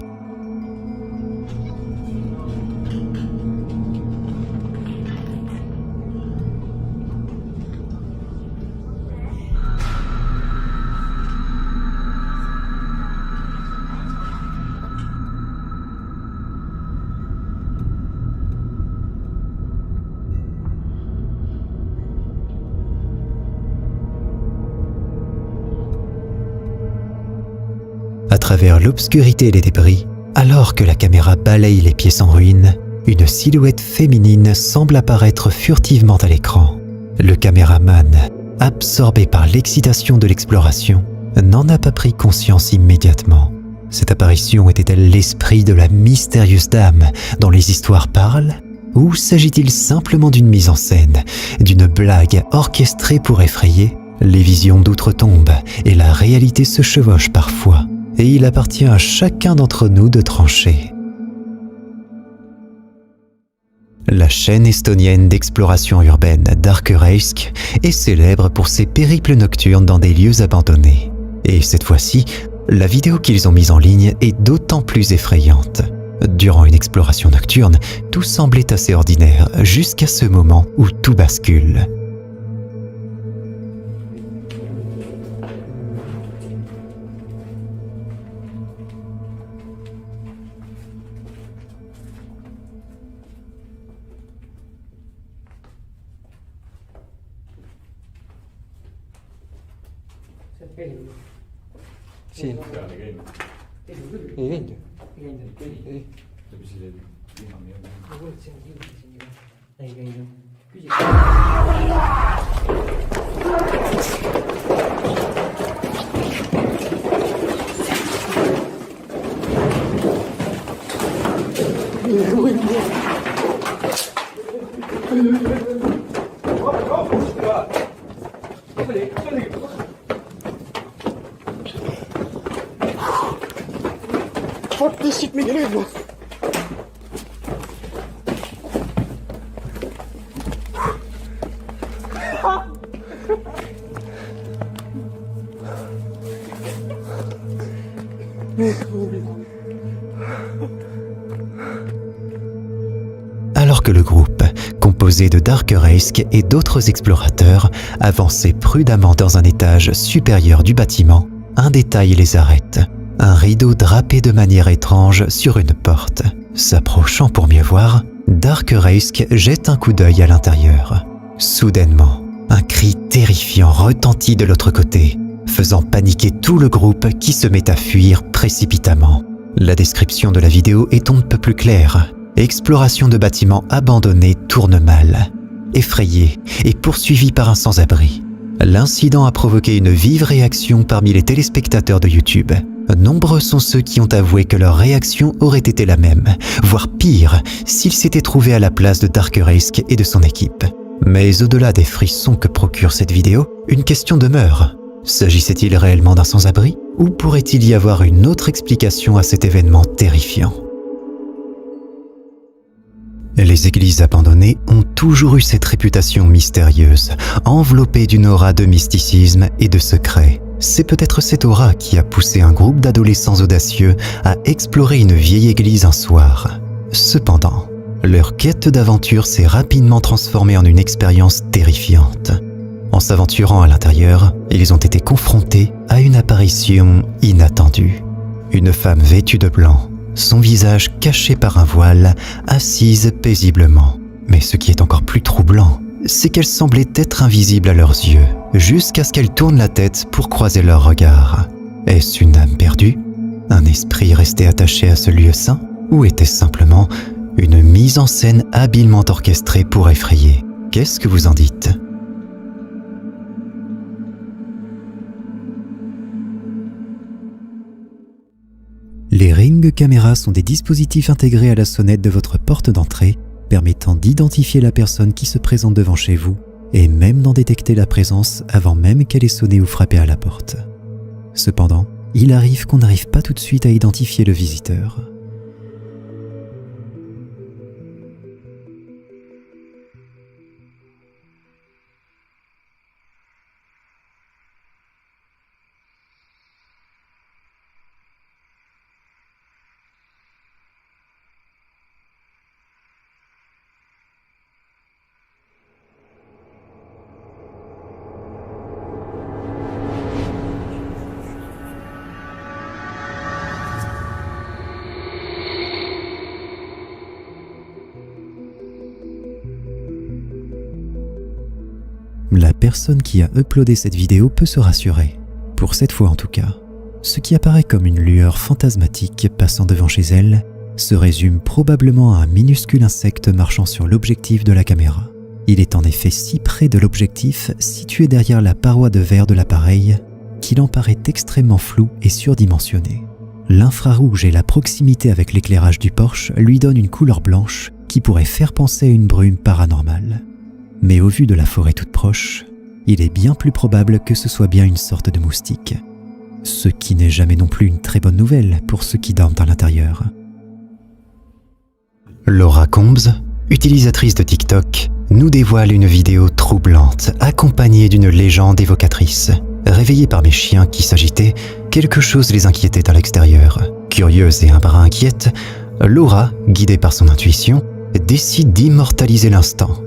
À travers l'obscurité et les débris, alors que la caméra balaye les pièces en ruine, une silhouette féminine semble apparaître furtivement à l'écran. Le caméraman, absorbé par l'excitation de l'exploration, n'en a pas pris conscience immédiatement. Cette apparition était-elle l'esprit de la mystérieuse dame dont les histoires parlent ? Ou s'agit-il simplement d'une mise en scène, d'une blague orchestrée pour effrayer ? Les visions d'outre-tombe et la réalité se chevauchent parfois. Et il appartient à chacun d'entre nous de trancher. La chaîne estonienne d'exploration urbaine Dark Reisk est célèbre pour ses périples nocturnes dans des lieux abandonnés. Et cette fois-ci, la vidéo qu'ils ont mise en ligne est d'autant plus effrayante. Durant une exploration nocturne, tout semblait assez ordinaire jusqu'à ce moment où tout bascule. Siin. Ei käinud ju? Ei. Ei käinud ju. Fuck this shit, me get bro. Alors que le groupe, composé de Darkereisk et d'autres explorateurs, avançait prudemment dans un étage supérieur du bâtiment, un détail les arrête. Un rideau drapé de manière étrange sur une porte. S'approchant pour mieux voir, Darkereisk jette un coup d'œil à l'intérieur. Soudainement, un cri terrifiant retentit de l'autre côté, faisant paniquer tout le groupe qui se met à fuir précipitamment. La description de la vidéo est on ne peut plus claire. Exploration de bâtiments abandonnés tourne mal. Effrayé et poursuivi par un sans-abri. L'incident a provoqué une vive réaction parmi les téléspectateurs de YouTube. Nombreux sont ceux qui ont avoué que leur réaction aurait été la même, voire pire, s'ils s'étaient trouvés à la place de Darkereisk et de son équipe. Mais au-delà des frissons que procure cette vidéo, une question demeure. S'agissait-il réellement d'un sans-abri, ou pourrait-il y avoir une autre explication à cet événement terrifiant ? Les églises abandonnées ont toujours eu cette réputation mystérieuse, enveloppée d'une aura de mysticisme et de secret. C'est peut-être cette aura qui a poussé un groupe d'adolescents audacieux à explorer une vieille église un soir. Cependant, leur quête d'aventure s'est rapidement transformée en une expérience terrifiante. En s'aventurant à l'intérieur, ils ont été confrontés à une apparition inattendue. Une femme vêtue de blanc, son visage caché par un voile, assise paisiblement. Mais ce qui est encore plus troublant, c'est qu'elle semblait être invisible à leurs yeux, jusqu'à ce qu'elle tourne la tête pour croiser leurs regards. Est-ce une âme perdue? Un esprit resté attaché à ce lieu saint? Ou était-ce simplement une mise en scène habilement orchestrée pour effrayer? Qu'est-ce que vous en dites? Les Ring caméras sont des dispositifs intégrés à la sonnette de votre porte d'entrée, permettant d'identifier la personne qui se présente devant chez vous et même d'en détecter la présence avant même qu'elle ait sonné ou frappé à la porte. Cependant, il arrive qu'on n'arrive pas tout de suite à identifier le visiteur. La personne qui a uploadé cette vidéo peut se rassurer, pour cette fois en tout cas. Ce qui apparaît comme une lueur fantasmatique passant devant chez elle se résume probablement à un minuscule insecte marchant sur l'objectif de la caméra. Il est en effet si près de l'objectif situé derrière la paroi de verre de l'appareil qu'il en paraît extrêmement flou et surdimensionné. L'infrarouge et la proximité avec l'éclairage du porche lui donnent une couleur blanche qui pourrait faire penser à une brume paranormale. Mais au vu de la forêt toute proche, il est bien plus probable que ce soit bien une sorte de moustique. Ce qui n'est jamais non plus une très bonne nouvelle pour ceux qui dorment à l'intérieur. Laura Combs, utilisatrice de TikTok, nous dévoile une vidéo troublante accompagnée d'une légende évocatrice. Réveillée par mes chiens qui s'agitaient, quelque chose les inquiétait à l'extérieur. Curieuse et un brin inquiète, Laura, guidée par son intuition, décide d'immortaliser l'instant.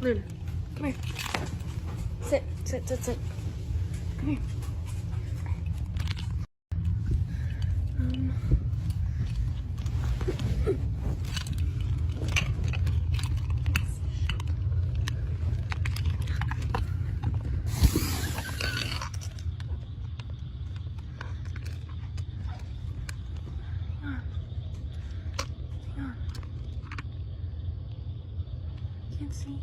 Luna, come here. Sit, sit, sit, sit. Come here. Can't see.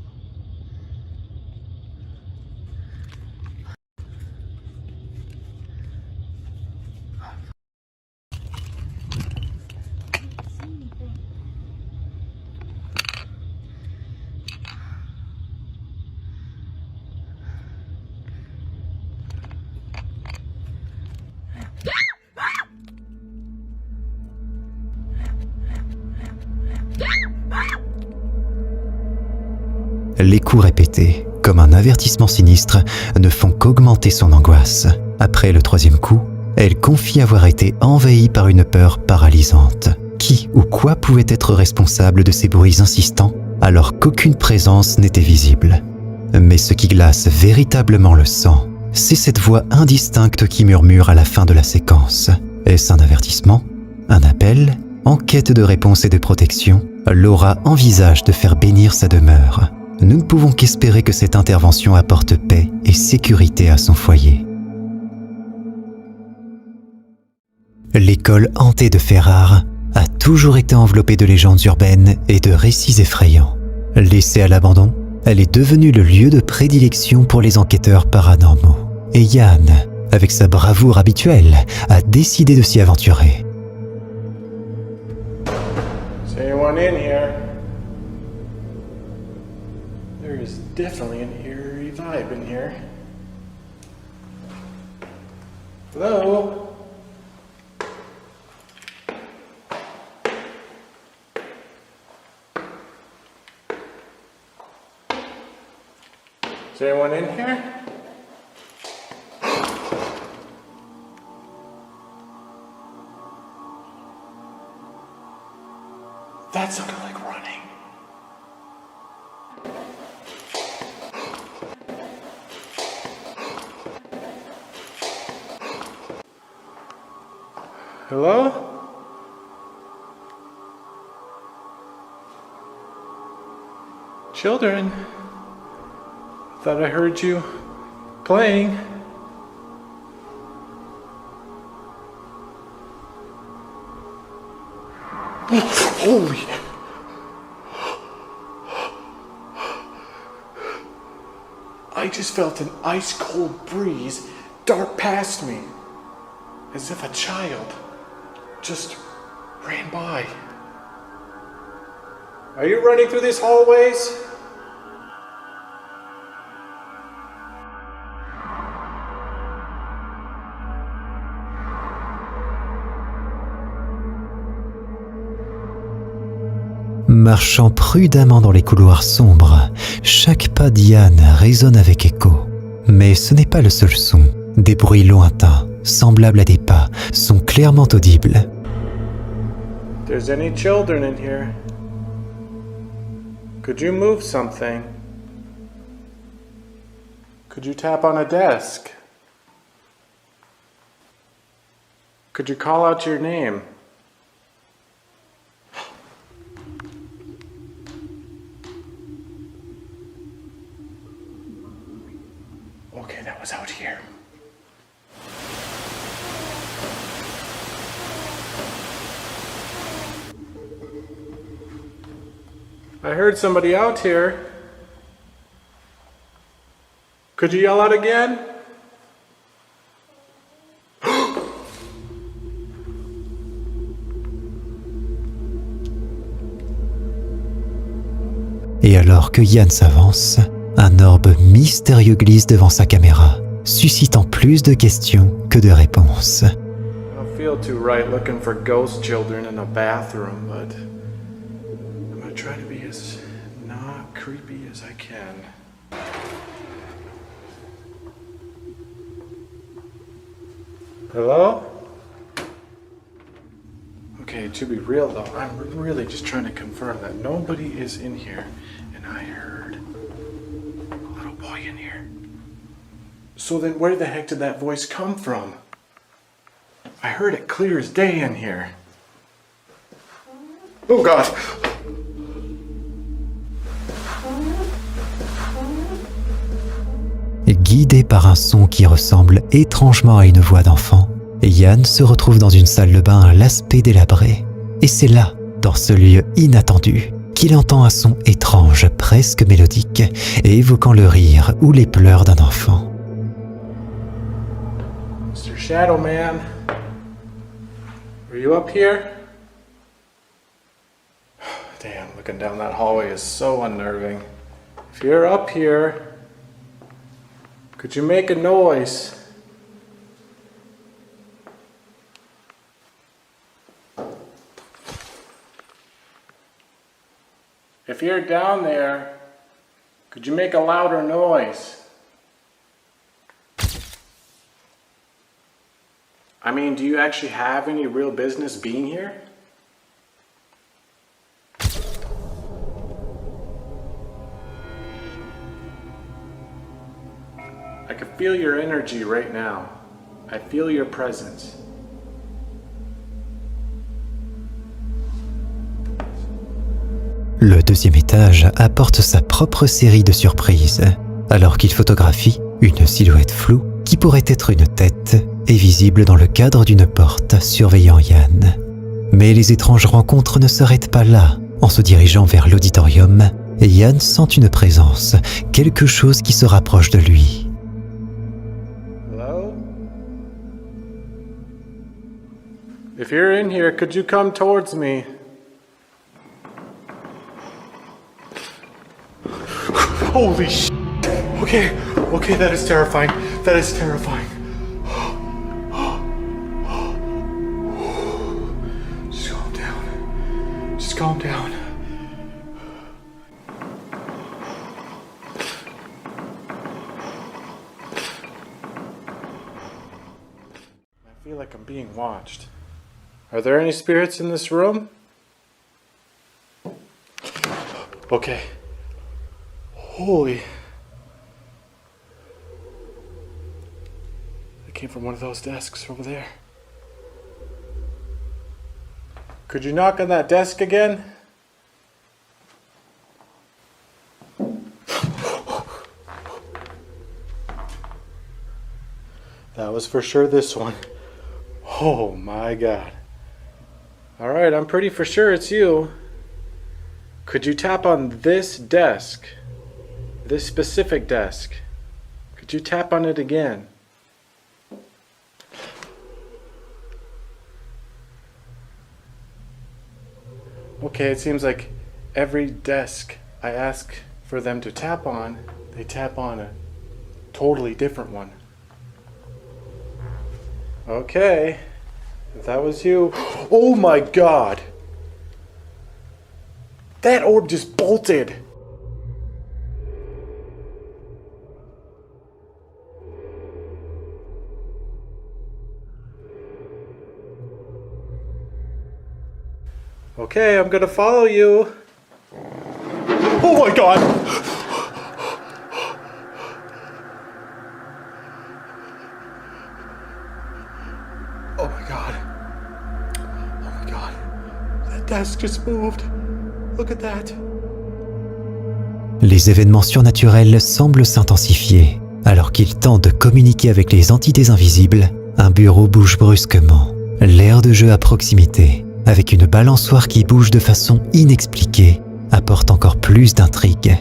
Les coups répétés, comme un avertissement sinistre, ne font qu'augmenter son angoisse. Après le troisième coup, elle confie avoir été envahie par une peur paralysante. Qui ou quoi pouvait être responsable de ces bruits insistants alors qu'aucune présence n'était visible? Mais ce qui glace véritablement le sang, c'est cette voix indistincte qui murmure à la fin de la séquence. Est-ce un avertissement? Un appel? En quête de réponse et de protection, Laura envisage de faire bénir sa demeure. Nous ne pouvons qu'espérer que cette intervention apporte paix et sécurité à son foyer. L'école hantée de faits rares a toujours été enveloppée de légendes urbaines et de récits effrayants. Laissée à l'abandon, elle est devenue le lieu de prédilection pour les enquêteurs paranormaux. Et Yann, avec sa bravoure habituelle, a décidé de s'y aventurer. Is anyone in here? There is definitely an eerie vibe in here. Hello? Is anyone in here? That sounded like running. Hello? Children? Thought I heard you playing. Holy! I just felt an ice cold breeze dart past me, as if a child just ran by. Are you running through these hallways? Marchant prudemment dans les couloirs sombres, chaque pas d'Yann résonne avec écho. Mais ce n'est pas le seul son. Des bruits lointains, semblables à des pas, sont clairement audibles. If there's any children in here, could you move something? Could you tap on a desk? Could you call out your name? Okay, that was out here. I heard somebody out here. Could you yell out again? Et alors que Yann s'avance, un orbe mystérieux glisse devant sa caméra, suscitant plus de questions que de réponses. I don't feel too right looking for ghost children in a bathroom, but I'm gonna try to be as not creepy as I can. Hello? Okay, to be real though, I'm really just trying to confirm that nobody is in here, and I heard a little boy in here. So then where the heck did that voice come from? I heard it clear as day in here. Oh God! Guidé par un son qui ressemble étrangement à une voix d'enfant, Yann se retrouve dans une salle de bain à l'aspect délabré. Et c'est là, dans ce lieu inattendu, qu'il entend un son étrange, presque mélodique, et évoquant le rire ou les pleurs d'un enfant. Mr. Shadow Man, are you up here? Damn, looking down that hallway is so unnerving. If you're up here, could you make a noise? If you're down there, Could you make a louder noise? I mean, do you actually have any real business being here? I can feel your energy right now. I feel your presence. Le deuxième étage apporte sa propre série de surprises, alors qu'il photographie une silhouette floue qui pourrait être une tête est visible dans le cadre d'une porte surveillant Yann. Mais les étranges rencontres ne s'arrêtent pas là. En se dirigeant vers l'auditorium, Yann sent une présence, quelque chose qui se rapproche de lui. Hello? If you're in here, could you come towards me? Holy shit! Okay, that is terrifying. That is terrifying. Just calm down. Just calm down. I feel like I'm being watched. Are there any spirits in this room? Okay. Holy. It came from one of those desks over there. Could you knock on that desk again? That was for sure this one. Oh my God. Alright, I'm pretty for sure it's you. Could you tap on this desk? This specific desk. Could you tap on it again? Okay, it seems like every desk I ask for them to tap on, they tap on a totally different one. Okay, if that was you. Oh my God! That orb just bolted! Okay, I'm gonna follow you. Oh my God! Oh my God. Oh my God. That desk just moved. Look at that. Les événements surnaturels semblent s'intensifier. Alors qu'il tente de communiquer avec les entités invisibles, un bureau bouge brusquement. L'aire de jeu à proximité, avec une balançoire qui bouge de façon inexpliquée, apporte encore plus d'intrigue.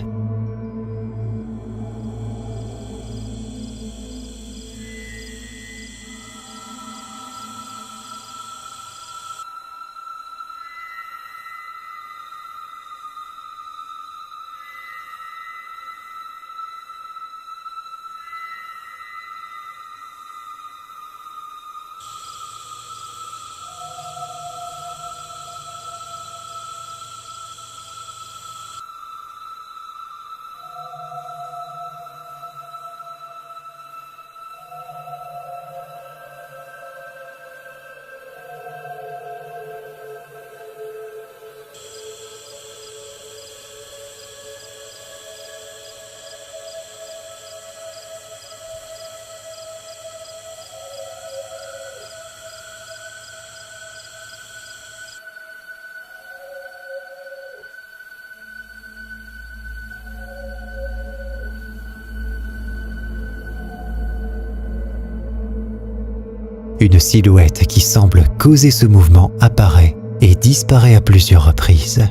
Une silhouette qui semble causer ce mouvement apparaît et disparaît à plusieurs reprises.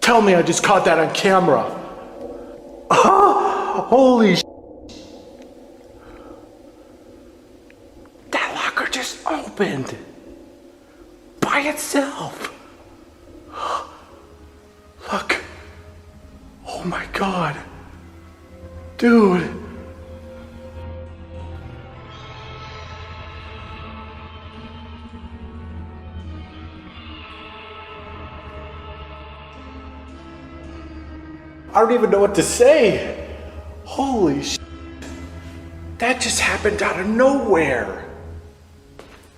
Tell me I just caught that on camera. Holy sh**. That locker just opened. By itself. Look. Oh my God. Dude. I don't even know what to say. Holy sh! That just happened out of nowhere.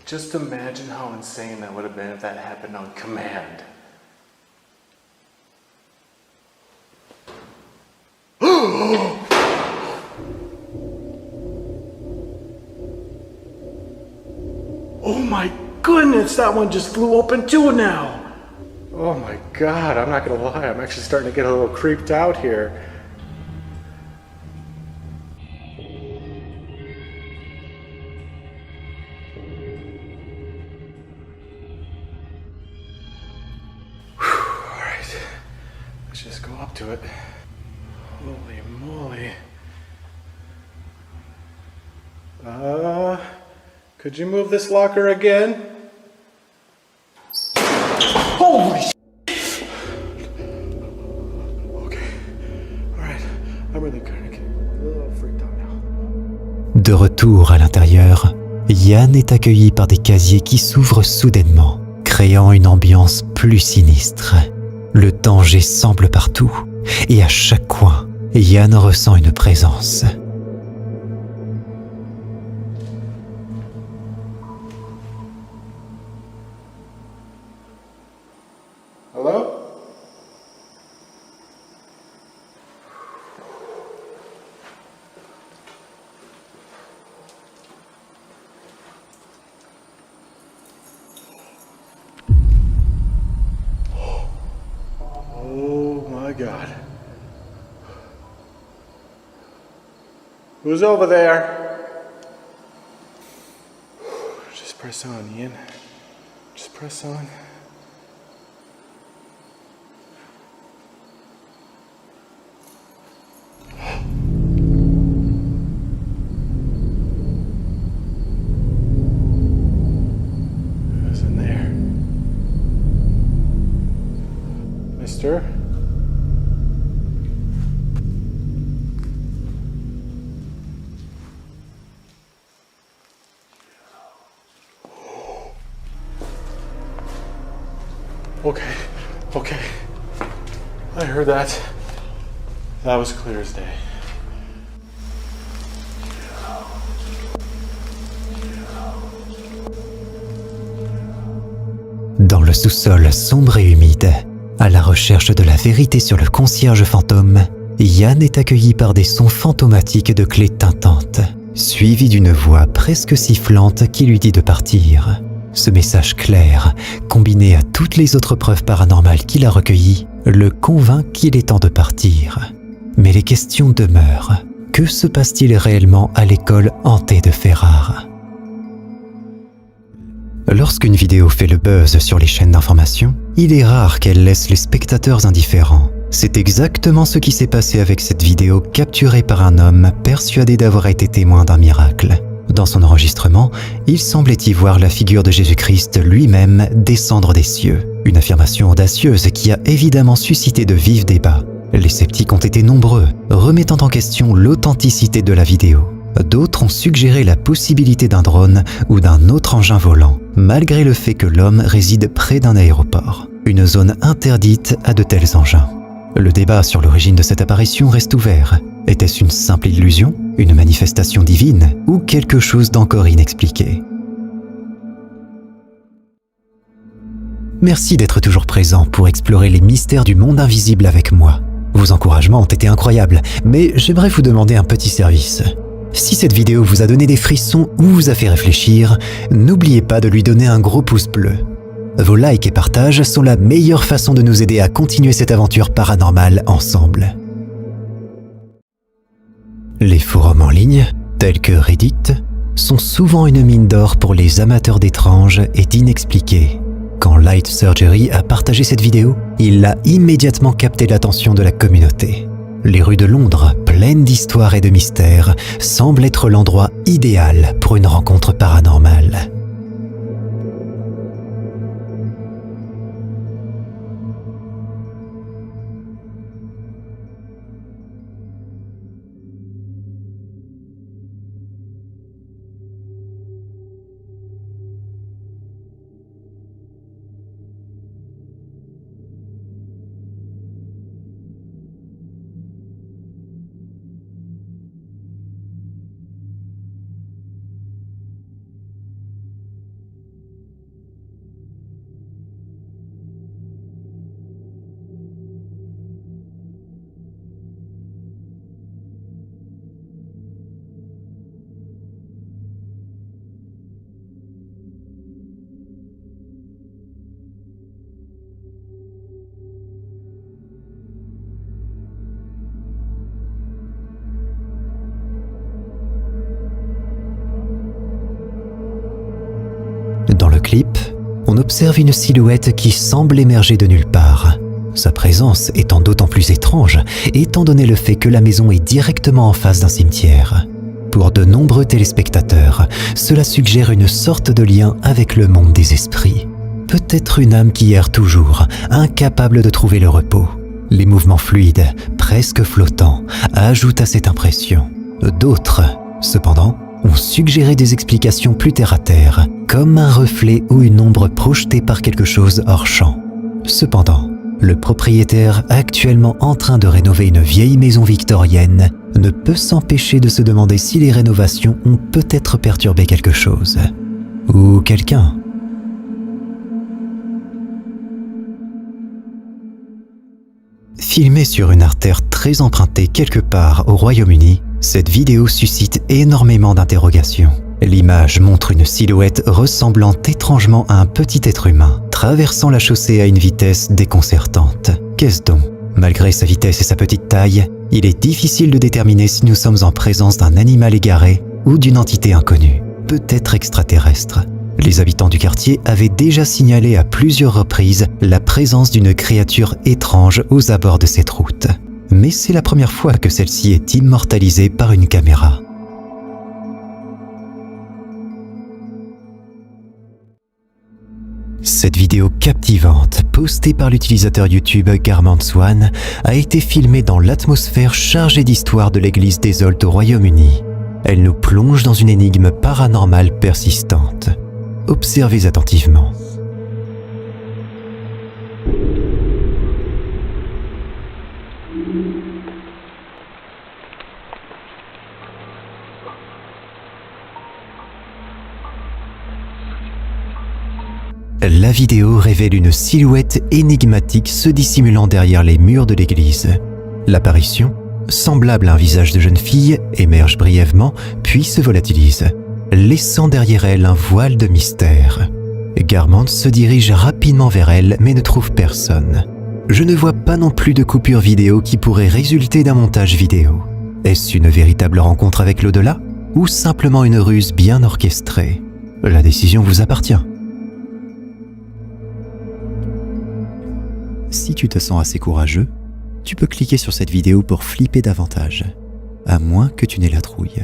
Just imagine how insane that would have been if that happened on command. Oh my goodness, that one just flew open too now. Oh my god, I'm not gonna lie, I'm actually starting to get a little creeped out here. Alright, let's just go up to it. Holy moly. Could you move this locker again? Holy sh! Okay. Alright. I'm really gonna get a little freaked out now. De retour à l'intérieur, Yann est accueilli par des casiers qui s'ouvrent soudainement, créant une ambiance plus sinistre. Le danger semble partout, et à chaque coin, Yann ressent une présence. Hello? Oh my god. Who's over there? Just press on, Ian. Just press on. Who's in there? Mister? Okay, okay. I heard that. That was clear as day. Dans le sous-sol sombre et humide, à la recherche de la vérité sur le concierge fantôme, Yann est accueilli par des sons fantomatiques de clés tintantes, suivis d'une voix presque sifflante qui lui dit de partir. Ce message clair, combiné à toutes les autres preuves paranormales qu'il a recueillies, le convainc qu'il est temps de partir. Mais les questions demeurent. Que se passe-t-il réellement à l'école hantée de Ferrare ? Lorsqu'une vidéo fait le buzz sur les chaînes d'information, il est rare qu'elle laisse les spectateurs indifférents. C'est exactement ce qui s'est passé avec cette vidéo capturée par un homme persuadé d'avoir été témoin d'un miracle. Dans son enregistrement, il semblait y voir la figure de Jésus-Christ lui-même descendre des cieux. Une affirmation audacieuse qui a évidemment suscité de vifs débats. Les sceptiques ont été nombreux, remettant en question l'authenticité de la vidéo. D'autres ont suggéré la possibilité d'un drone ou d'un autre engin volant, malgré le fait que l'homme réside près d'un aéroport, une zone interdite à de tels engins. Le débat sur l'origine de cette apparition reste ouvert. Était-ce une simple illusion, une manifestation divine ou quelque chose d'encore inexpliqué ? Merci d'être toujours présent pour explorer les mystères du monde invisible avec moi. Vos encouragements ont été incroyables, mais j'aimerais vous demander un petit service. Si cette vidéo vous a donné des frissons ou vous a fait réfléchir, n'oubliez pas de lui donner un gros pouce bleu. Vos likes et partages sont la meilleure façon de nous aider à continuer cette aventure paranormale ensemble. Les forums en ligne, tels que Reddit, sont souvent une mine d'or pour les amateurs d'étranges et d'inexpliqués. Quand Light Surgery a partagé cette vidéo, il a immédiatement capté l'attention de la communauté. Les rues de Londres, pleines d'histoires et de mystères, semblent être l'endroit idéal pour une rencontre paranormale. clip, on observe une silhouette qui semble émerger de nulle part. Sa présence étant d'autant plus étrange, étant donné le fait que la maison est directement en face d'un cimetière. Pour de nombreux téléspectateurs, cela suggère une sorte de lien avec le monde des esprits. Peut-être une âme qui erre toujours, incapable de trouver le repos. Les mouvements fluides, presque flottants, ajoutent à cette impression. D'autres, cependant, ont suggéré des explications plus terre-à-terre, comme un reflet ou une ombre projetée par quelque chose hors champ. Cependant, le propriétaire, actuellement en train de rénover une vieille maison victorienne, ne peut s'empêcher de se demander si les rénovations ont peut-être perturbé quelque chose. Ou quelqu'un. Filmée sur une artère très empruntée quelque part au Royaume-Uni, cette vidéo suscite énormément d'interrogations. L'image montre une silhouette ressemblant étrangement à un petit être humain, traversant la chaussée à une vitesse déconcertante. Qu'est-ce donc? Malgré sa vitesse et sa petite taille, il est difficile de déterminer si nous sommes en présence d'un animal égaré ou d'une entité inconnue, peut-être extraterrestre. Les habitants du quartier avaient déjà signalé à plusieurs reprises la présence d'une créature étrange aux abords de cette route. Mais c'est la première fois que celle-ci est immortalisée par une caméra. Cette vidéo captivante, postée par l'utilisateur YouTube Garment Swan, a été filmée dans l'atmosphère chargée d'histoire de l'église des Holt au Royaume-Uni. Elle nous plonge dans une énigme paranormale persistante. Observez attentivement. La vidéo révèle une silhouette énigmatique se dissimulant derrière les murs de l'église. L'apparition, semblable à un visage de jeune fille, émerge brièvement puis se volatilise, laissant derrière elle un voile de mystère. Garment se dirige rapidement vers elle mais ne trouve personne. Je ne vois pas non plus de coupure vidéo qui pourrait résulter d'un montage vidéo. Est-ce une véritable rencontre avec l'au-delà ou simplement une ruse bien orchestrée? La décision vous appartient. Si tu te sens assez courageux, tu peux cliquer sur cette vidéo pour flipper davantage, à moins que tu n'aies la trouille.